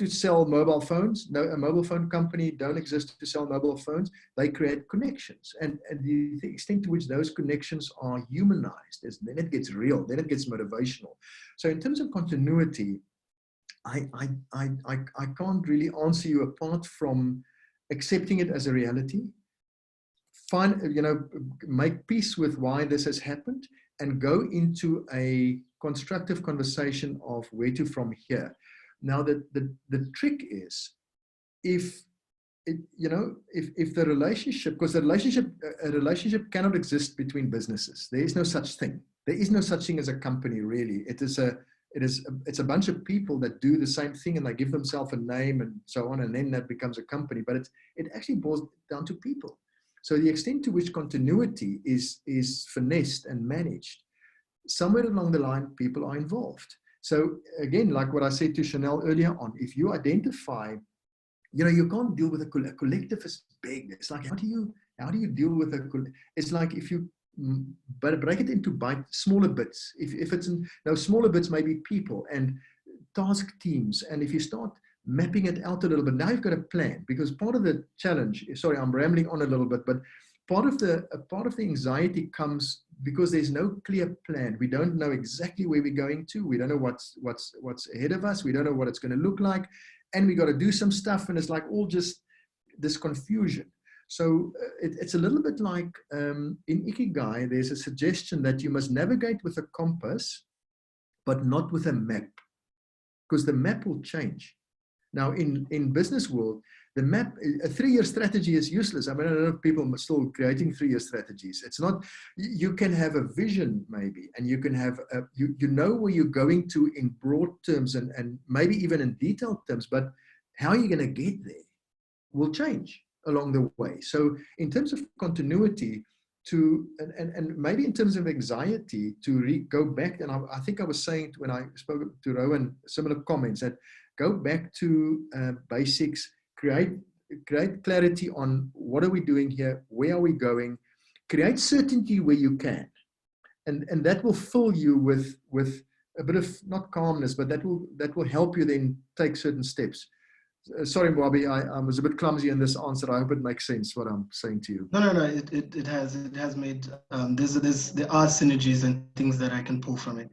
sell mobile phones. No, a mobile phone company don't exist to sell mobile phones. They create connections, and the extent to which those connections are humanized, then it gets real. Then it gets motivational. So in terms of continuity, I can't really answer you apart from accepting it as a reality. Make peace with why this has happened and go into a constructive conversation of where to from here. Now, the trick is if the relationship, because a relationship cannot exist between businesses. There is no such thing. There is no such thing as a company, really. It's a bunch of people that do the same thing, and they give themselves a name and so on, and then that becomes a company. But it actually boils down to people. So the extent to which continuity is finessed and managed, somewhere along the line, people are involved. So again, like what I said to Chanel earlier on, if you identify, you can't deal with a collective is big. It's like, how do you deal with a collective? It's like if you break it into smaller bits. If it's smaller bits, maybe people and task teams. And if you start mapping it out a little bit, now you've got a plan, because part of the challenge, sorry, I'm rambling on a little bit, but part of the anxiety comes because there's no clear plan. We don't know exactly where we're going to. We don't know what's ahead of us. We don't know what it's going to look like. And we got to do some stuff. And it's like all just this confusion. So it's a little bit like in Ikigai, there's a suggestion that you must navigate with a compass, but not with a map, because the map will change. Now, in business world, the map, a 3-year strategy is useless. I mean, I don't know if people are still creating 3-year strategies. It's not, you can have a vision maybe, and you can have, you know where you're going to in broad terms and maybe even in detailed terms, but how you're going to get there will change along the way. So in terms of continuity, and maybe in terms of anxiety, to go back, and I think I was saying when I spoke to Rowan, similar comments, that go back to basics, create clarity on what are we doing here, where are we going, create certainty where you can, and that will fill you with a bit of, not calmness, but that will help you then take certain steps. Sorry, Bobby, I was a bit clumsy in this answer. I hope it makes sense what I'm saying to you. No. It has made, there are synergies and things that I can pull from it.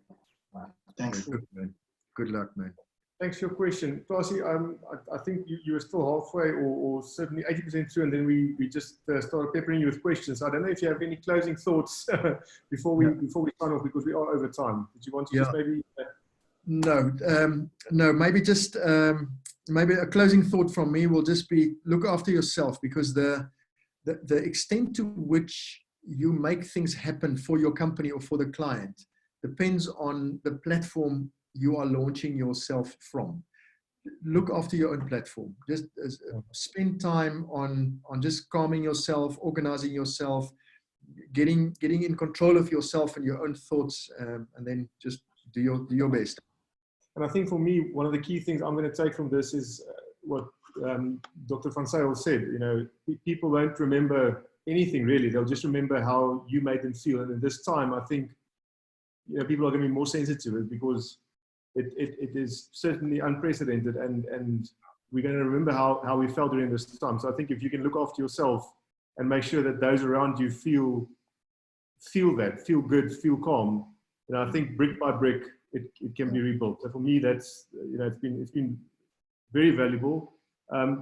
Thanks. Good, man. Good luck, man. Thanks for your question. Classy, I think you were still halfway or certainly 80% through, and then we just started peppering you with questions. I don't know if you have any closing thoughts before we sign off, because we are over time. Did you want to just maybe... No, maybe just maybe a closing thought from me will just be look after yourself, because the extent to which you make things happen for your company or for the client depends on the platform you are launching yourself from. Look after your own platform. Just spend time on just calming yourself, organizing yourself, getting in control of yourself and your own thoughts, and then just do your best. And I think for me, one of the key things I'm going to take from this is what Dr. Van Zyl said. You know, people won't remember anything really. They'll just remember how you made them feel. And in this time, I think, you know, people are going to be more sensitive to it, because it is certainly unprecedented, and we're going to remember how we felt during this time. So I think if you can look after yourself and make sure that those around you feel good, feel calm, you know, I think brick by brick it can be rebuilt. So for me, that's, you know, it's been very valuable.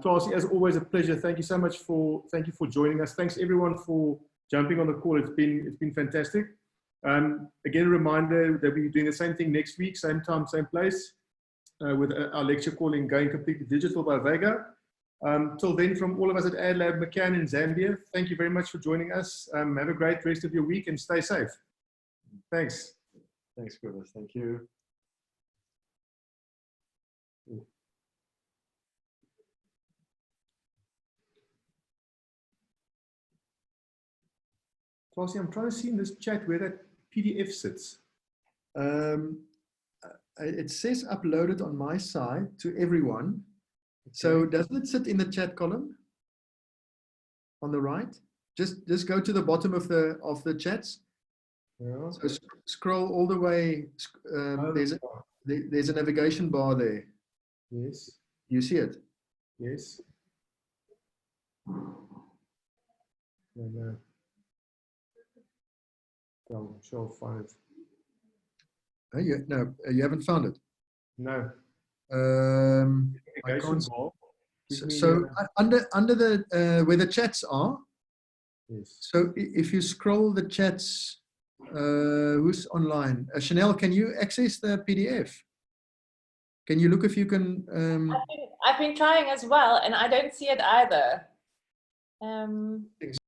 Classy, as always, a pleasure. Thank you so much thank you for joining us. Thanks everyone for jumping on the call. It's been fantastic. Again, a reminder that we're doing the same thing next week, same time, same place, with our lecture calling Going Completely Digital by Vega. Till then, from all of us at AdLab McCann in Zambia, thank you very much for joining us. Have a great rest of your week and stay safe. Thanks. Thanks, Chris. Thank you. Classy, I'm trying to see in this chat where that PDF sits. It says uploaded on my side to everyone. Okay. So doesn't it sit in the chat column on the right? Just go to the bottom of the chats. Yeah. So scroll all the way. There's a navigation bar there. Yes. You see it? Yes. No. I'm sure I'll find it. No, you haven't found it? No. I can't. So under the where the chats are. Yes. So if you scroll the chats, who's online? Chanel, can you access the PDF? Can you look if you can? I've been trying as well, and I don't see it either.